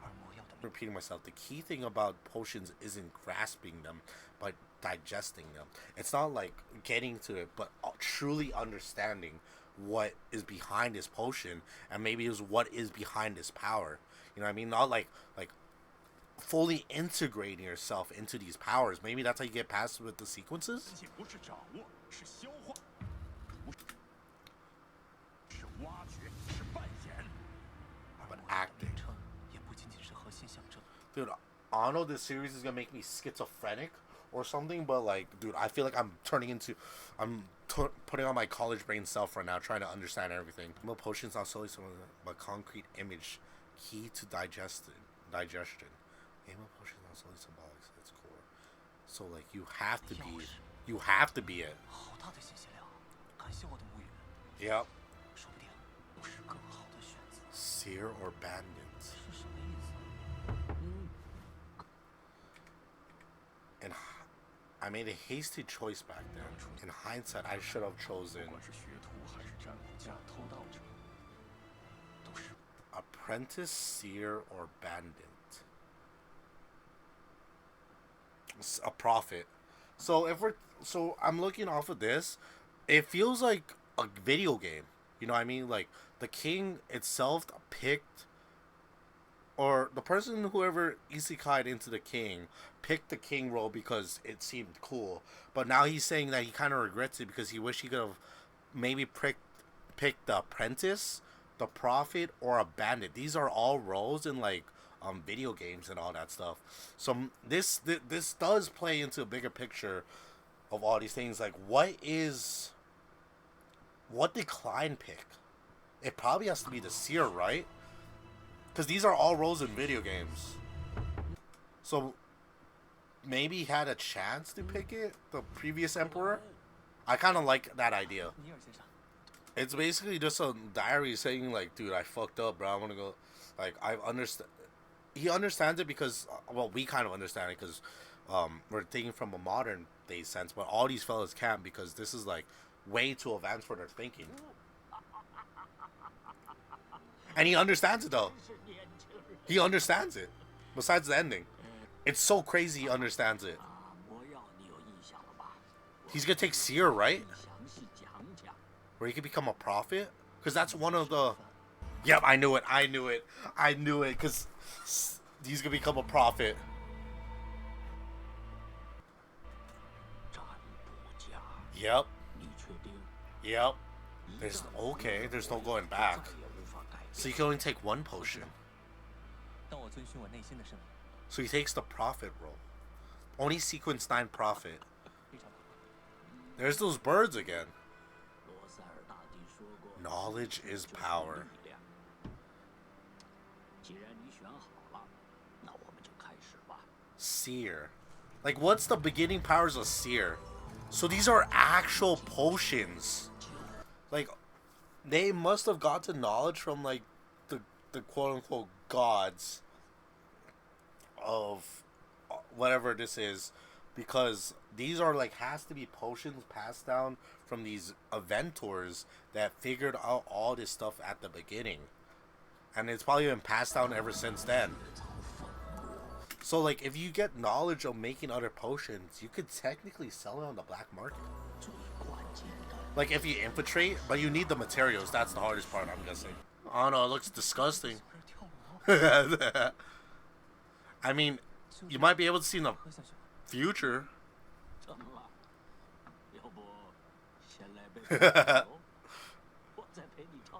而魔药的 Repeating myself, the key thing about potions isn't grasping them, but digesting them. It's not like getting to it, but truly understanding what is behind this potion, and maybe is what is behind this power. You know what I mean? Not like fully integrating yourself into these powers. Maybe that's how you get past with the sequences. 仅仅不是掌握，是消化，不是是挖掘，是扮演。而 But 魔药的 acting. 名称也不仅仅是核心象征。 Dude, I don't know if this series is gonna make me schizophrenic or something, but like, dude, I feel like I'm putting on my college brain self right now, trying to understand everything. No potions not solely some but concrete image, key to digestion. Aim of potions not solely symbolic at its core. So like, you have to be it. 好大的信息量，感谢我的母语， Yep. 说不定是更好的选择。seer or bandit. And I made a hasty choice back then. In hindsight, I should have chosen apprentice, seer, or bandit. A prophet. So I'm looking off of this. It feels like a video game. You know what I mean? Like the king itself picked, or the person whoever isekai'd into the king picked the king role because it seemed cool. But now he's saying that he kind of regrets it because he wished he could have maybe picked the apprentice, the prophet, or a bandit. These are all roles in like video games and all that stuff. So this does play into a bigger picture of all these things. Like what did Klein pick? It probably has to be the seer, right? Because these are all roles in video games. So maybe he had a chance to pick it, the previous emperor. I kind of like that idea. It's basically just a diary saying like, dude, I fucked up, bro. I want to go. Like, I understand. He understands it because, well, we kind of understand it because we're thinking from a modern day sense, but all these fellas can't because this is like way too advanced for their thinking. And he understands it though. He understands it. Besides the ending, it's so crazy. He understands it. He's gonna take seer, right? Where he could become a prophet, because that's one of the. Yep, I knew it. Because he's gonna become a prophet. Yep. There's no going back. So you can only take one potion. So he takes the prophet role. Only sequence 9 prophet. There's those birds again. Knowledge is power. Seer. Like, what's the beginning powers of seer? So these are actual potions. Like, they must have got to knowledge from, like, the quote-unquote gods of whatever this is. Because these are, like, has to be potions passed down from these inventors that figured out all this stuff at the beginning. And it's probably been passed down ever since then. So, like, if you get knowledge of making other potions, you could technically sell it on the black market. Like, if you infiltrate, but you need the materials. That's the hardest part, I'm guessing. I don't know, it looks disgusting. I mean, you might be able to see in the future. A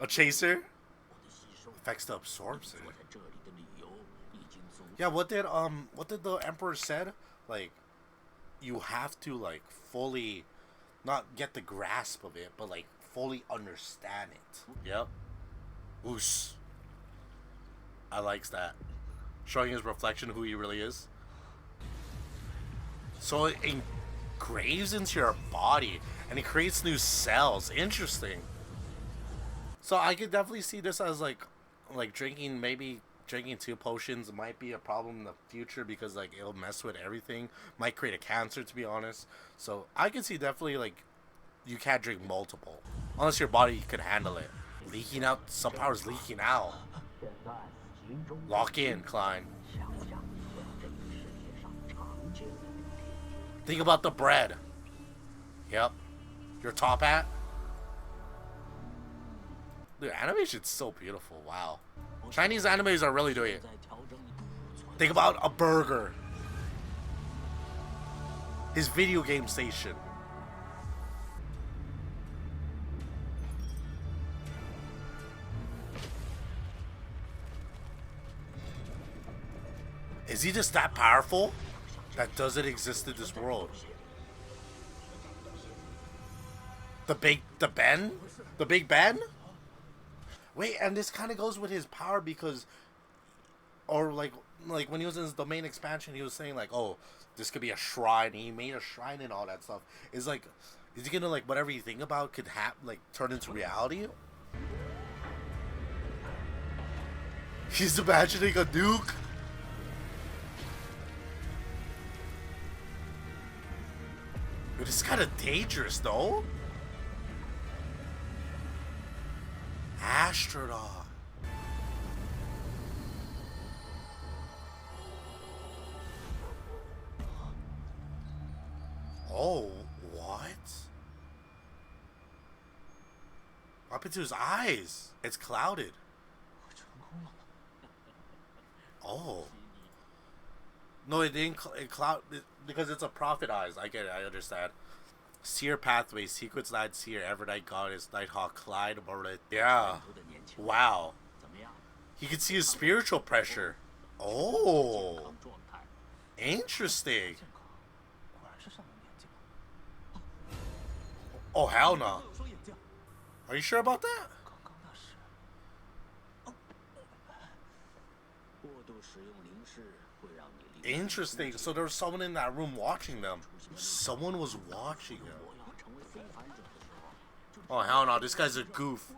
chaser? Affects the absorption. Yeah, what did the emperor said? Like, you have to like fully not get the grasp of it, but like fully understand it. Yep. Oos. I likes that. Showing his reflection who he really is. So it engraves into your body and it creates new cells. Interesting. So I could definitely see this as like drinking 2 potions might be a problem in the future because like it'll mess with everything. Might create a cancer, to be honest. So I could see definitely like you can't drink multiple unless your body could handle it. Leaking out, some power's leaking out. Lock in, Klein. Think about the bread. Yep. Your top hat. Dude, animation's so beautiful. Wow. Chinese animes are really doing it. Think about a burger. His video game station. Is he just that powerful? That doesn't exist in this world. The Big Ben? The Big Ben? Wait, and this kind of goes with his power because, or like when he was in his domain expansion, he was saying like, oh, this could be a shrine. He made a shrine and all that stuff. Is like, is he gonna like whatever you think about could turn into reality? He's imagining a nuke. This is kind of dangerous, though. Astronaut. Oh, what? What happened to his eyes? It's clouded. Oh. No, it didn't. It cloud because it's a prophet eyes. I get it. I understand. Seer pathway, sequence night seer, Evernight goddess, Nighthawk, Clyde, Morit. Yeah. Wow. He can see his spiritual pressure. Oh. Interesting. Oh, hell no. Are you sure about that? Interesting. So there was someone in that room watching them. Someone was watching them. Oh, hell no. This guy's a goof.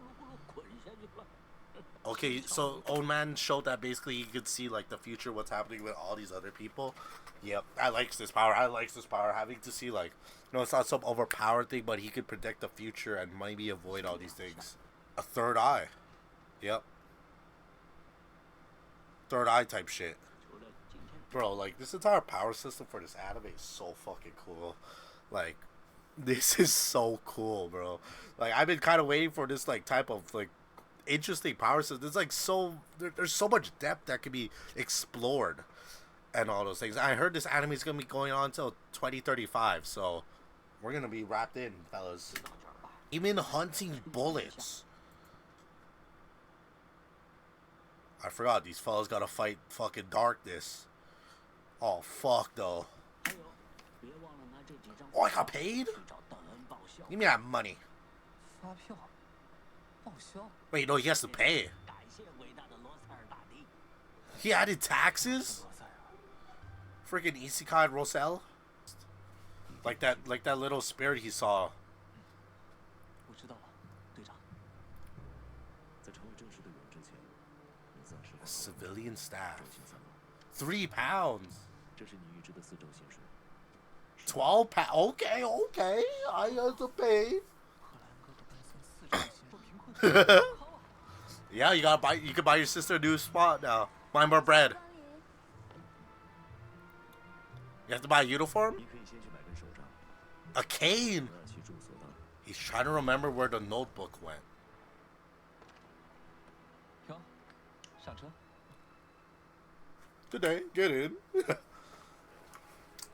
Okay, so old man showed that basically he could see like the future, what's happening with all these other people. Yep, I likes this power. I likes this power. Having to see like, no, it's not some overpowered thing, but he could predict the future and maybe avoid all these things. A third eye. Yep. Third eye type shit. Bro, like this entire power system for this anime is so fucking cool. Like, this is so cool, bro. Like I've been kind of waiting for this like type of like interesting power system. There's like there's so much depth that can be explored and all those things. I heard this anime is gonna be going on until 2035, so we're gonna be wrapped in, fellas. Even hunting bullets. I forgot these fellas gotta fight fucking darkness. Oh fuck though. Oh, I got paid? Give me that money. Wait, no, he has to pay. He added taxes? Freaking Isekai Rosel? Like that little spirit he saw. Civilian staff. £3. 12 pounds. Okay, okay. I have to pay. Yeah, you gotta buy. You can buy your sister a new spot now. Buy more bread. You have to buy a uniform. A cane. He's trying to remember where the notebook went. Good day. Get in.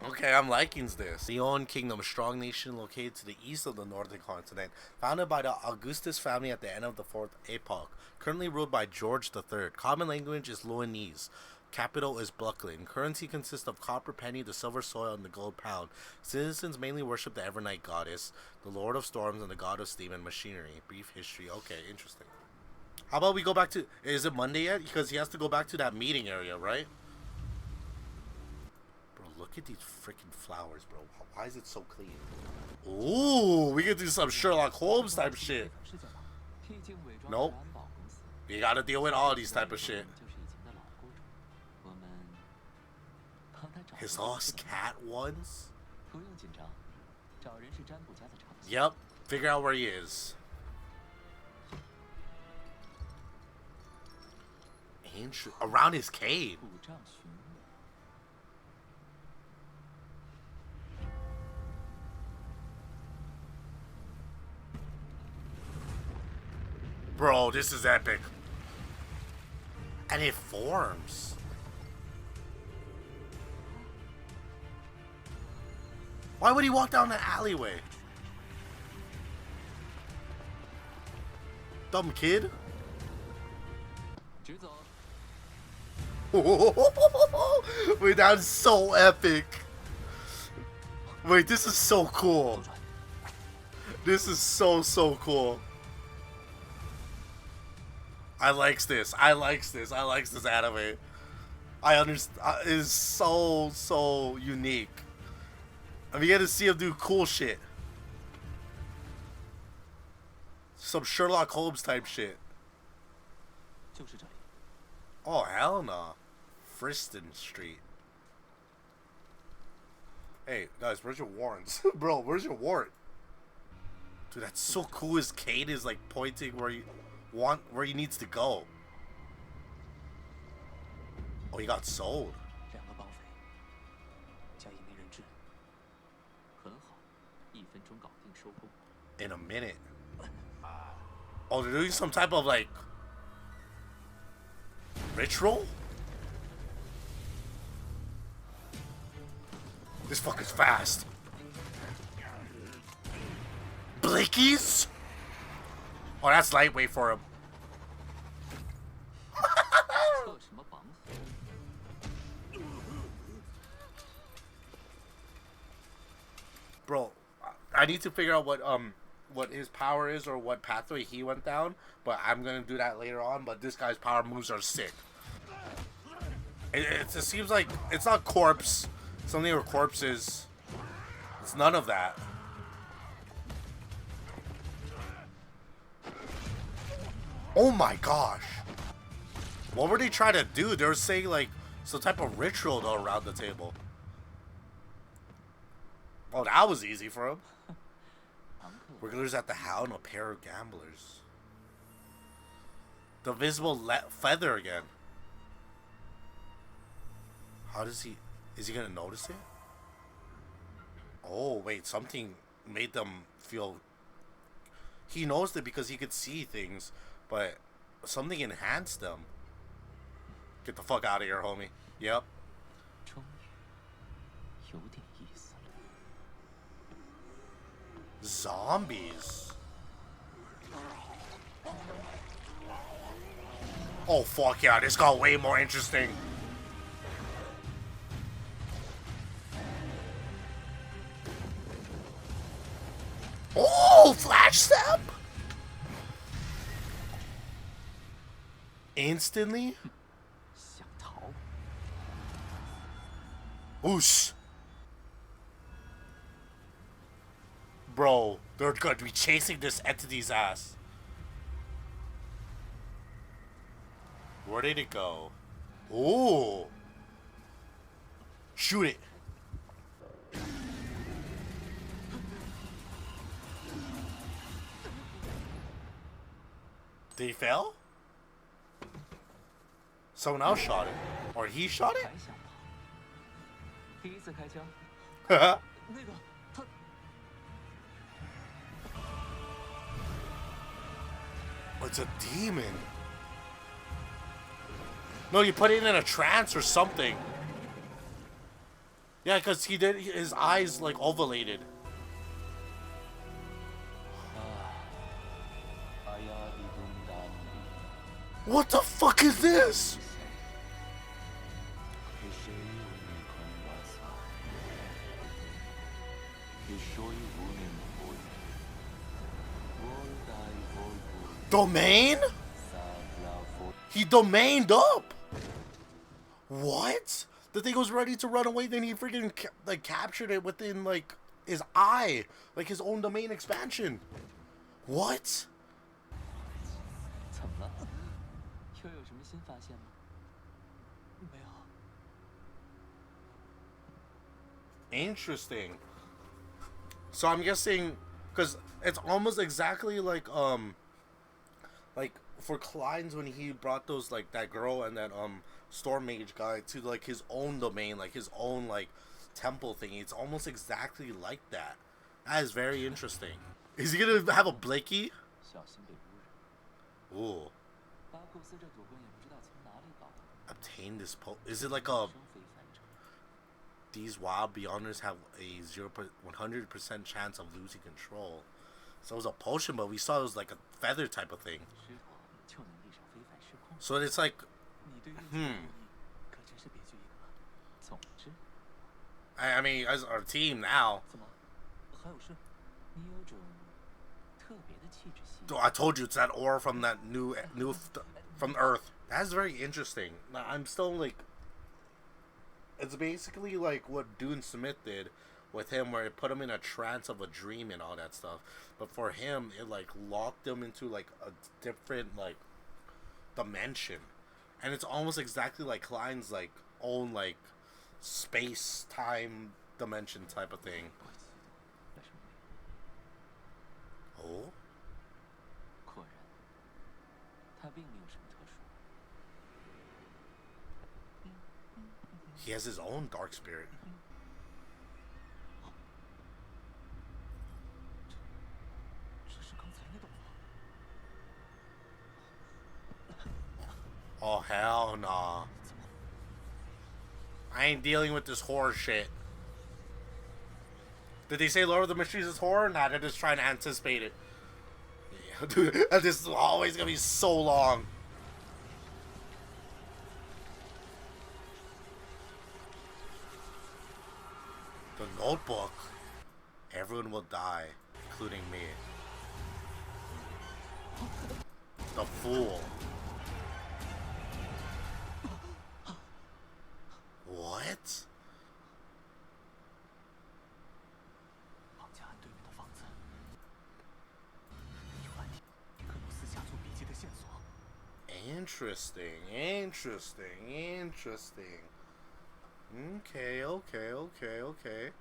Okay, I'm liking this. Leon Kingdom, a strong nation located to the east of the northern continent, founded by the Augustus family at the end of the 4th epoch, currently ruled by George III. Common language is Luanese. Capital is Brooklyn. Currency consists of copper penny, the silver soil, and the gold pound. Citizens mainly worship the Evernight goddess, the Lord of Storms, and the god of steam and machinery. Brief history. Okay, interesting. How about we go back to... Is it Monday yet? Because he has to go back to that meeting area, right? Look at these freaking flowers, bro. Why is it so clean? Ooh, we can do some Sherlock Holmes type shit. Nope. You gotta deal with all these type of shit. His lost cat once? Yep. Figure out where he is. Ancient. Around his cave. Bro, this is epic. And it forms. Why would he walk down the alleyway? Dumb kid. Wait, that's so epic. Wait, this is so cool. This is so cool. I likes this. I likes this. I likes this anime. I understand. It is so unique. I'm getting to see him do cool shit. Some Sherlock Holmes type shit. Oh, hell no. Friston Street. Hey, guys, where's your warrants? Bro, where's your warrant? Dude, that's so cool. His Kate is like pointing where he needs to go. Oh, he got sold. 两个绑匪，加一名人质，很好，1分钟搞定收工。 In a minute. Oh, they're doing some type of like ritual? This fucker's fast. Blickies? Oh, that's lightweight for him. 测什么绑匪？ Bro, I need to figure out what his power is or what pathway he went down, but I'm gonna do that later on. But this guy's power moves are sick. It seems like it's not corpse, something or corpses. It's none of that. Oh my gosh. What were they trying to do? They were saying like some type of ritual though around the table. Oh, that was easy for him. Wrigglers at the Hound, a pair of gamblers. The visible feather again. How does he... Is he gonna notice it? Oh, wait, something made them feel... He noticed it because he could see things, but something enhanced them. Get the fuck out of here, homie. Yep. 终于有点意思了。 Zombies. Oh, fuck yeah, this got way more interesting. Oh, flash step! Instantly? 想逃？ Oosh. Bro, they're going to be chasing this entity's ass. Where did it go? Ooh. Shoot it. Did he fail? Someone else shot it. Or he shot it? 还想跑？第一次开枪， Haha. 那个他 It's a demon. No, you put it in a trance or something. Yeah, because he did his eyes like ovulated. 阿亚的东南里， What the fuck is this? 给谁有你看瓦萨？给谁有你不会？我带我 Domain? 萨拉佛。 He domained up. What? The thing was ready to run away, then he freaking like captured it within like his eye, like his own domain expansion. What? 怎么了？又有什么新发现吗？没有。 Interesting. So I'm guessing, because it's almost exactly like for Klein's when he brought those like that girl and that storm mage guy to like his own domain, like his own like temple thingy. It's almost exactly like that. That is very interesting. Is he gonna have a Blakey? 小心被污染。 Ooh. 巴库斯这主棍也不知道从哪里搞的。 Obtain this Is it like a... 生非凡者。 These wild beyonders have a 100% chance of losing control. So it was a potion, but we saw it was like a feather type of thing. 石头就能遇上非凡时空。 So it's like... 你对运气的定义可真是别具一格。总之， I mean, as our team now... 怎么还有事？你有种特别的气质吸 I told you it's that aura from that new from Earth. That's very interesting. I'm still like... It's basically like what Dune Smith did with him, where it put him in a trance of a dream and all that stuff. But for him, it like locked him into like a different like dimension. and it's almost exactly like Klein's like own like space time dimension type of thing. 怪奇的，来什么没有？ Oh, 果然，他并没有什么特殊。 he has his own dark spirit. 这是刚才那栋楼。 Oh hell nah. I ain't dealing with this horror shit. Did they say Lord of the Mysteries is horror? Nah, they're just trying to anticipate it. Yeah, dude, this is always gonna be so long. The Notebook. Everyone will die, including me. The Fool. What? 绑架案对面的房子，有安迪克鲁斯家族笔记的线索。 Interesting, interesting, interesting. Okay, okay, okay, okay.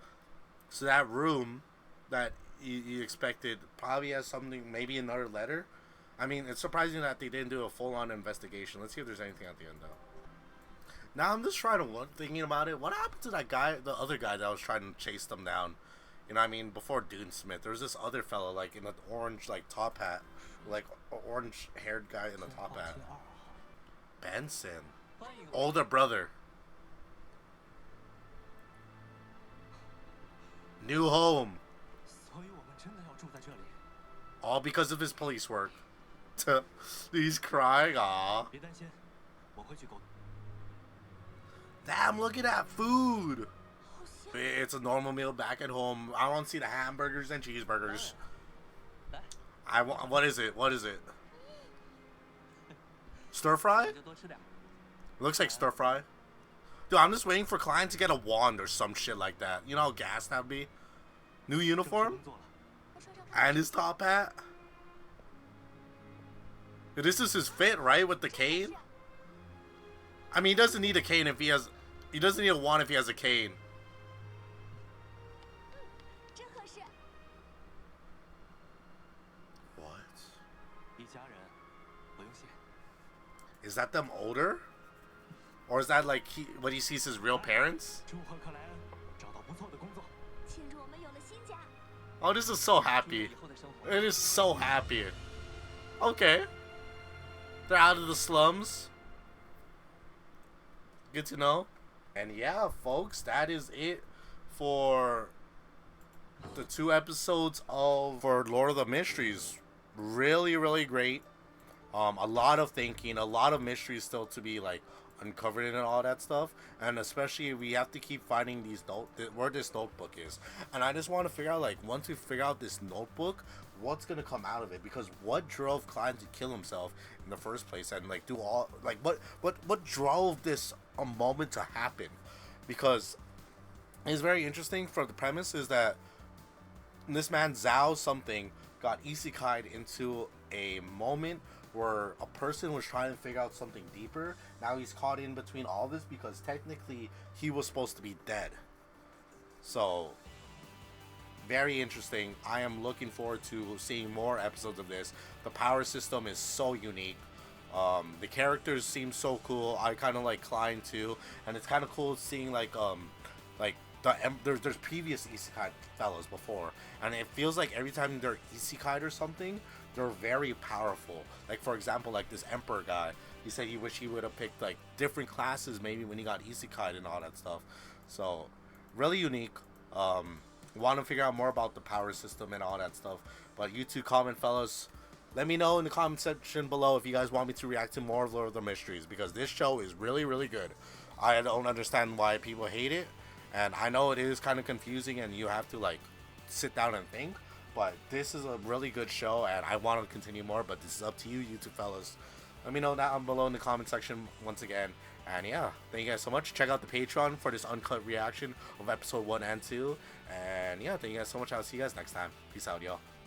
So that room that you expected probably has something, maybe another letter. I mean, it's surprising that they didn't do a full-on investigation. Let's see if there's anything at the end, though. Now I'm just thinking about it. What happened to that guy, the other guy that was trying to chase them down? You know what I mean? Before Dune Smith, there was this other fellow, like, in an orange, like, top hat. Like, orange-haired guy in a top hat. Benson. Older brother. New home. 所以我们真的要住在这里？ All because of his police work. He's crying. Aw. 别担心，我会去沟通。 Damn, look at that food. It's a normal meal back at home. I want to see the hamburgers and cheeseburgers. I want. What is it? What is it? Stir fry? 就多吃点。 Looks like stir fry. Dude, I'm just waiting for Klein to get a wand or some shit like that. You know how gas that'd be? New 正式 uniform? 工作了。 And his top hat? Dude, this is his fit, right? With the cane? I mean, he doesn't need a cane if he has... He doesn't need a wand if he has a cane. 真合适。 What? 一家人，不用谢。 Is that them older? Or is that like what he sees his real parents? 祝贺克莱恩找到不错的工作。 庆祝我们有了新家。 Oh, this is so 祝你 happy. 以后的生活。 It is so happy. Okay. They're out of the slums. Good to know. And yeah, folks, that is it for the 2 episodes of for Lord of the Mysteries. Really, really great. A lot of thinking, a lot of mysteries still to be like uncovered and all that stuff, and especially we have to keep finding these where this notebook is. And I just want to figure out, like, once we figure out this notebook, what's gonna come out of it, because what drove Klein to kill himself in the first place, and like do all like what drove this a moment to happen, because it's very interesting. For the premise is that this man Zhao something got isekai'd into a moment where a person was trying to figure out something deeper. Now he's caught in between all this because technically he was supposed to be dead. So very interesting. I am looking forward to seeing more episodes of this. The power system is so unique. The characters seem so cool. I kind of like Klein too, and it's kind of cool seeing like there's previous isekai fellows before, and it feels like every time they're isekai or something, they're very powerful. Like, for example, like this Emperor guy, he said he wished he would have picked like different classes maybe when he got isekai and all that stuff. So really unique. Want to figure out more about the power system and all that stuff, but you two comment, fellas. Let me know in the comment section below if you guys want me to react to more of Lord of the Mysteries, because this show is really, really good. I don't understand why people hate it, and I know it is kind of confusing and you have to like sit down and think, but this is a really good show and I want to continue more, but this is up to you, you two fellas. Let me know down below in the comment section once again. And yeah, thank you guys so much. Check out the Patreon for this uncut reaction of episode 1 and 2. And yeah, thank you guys so much. I'll see you guys next time. Peace out, y'all.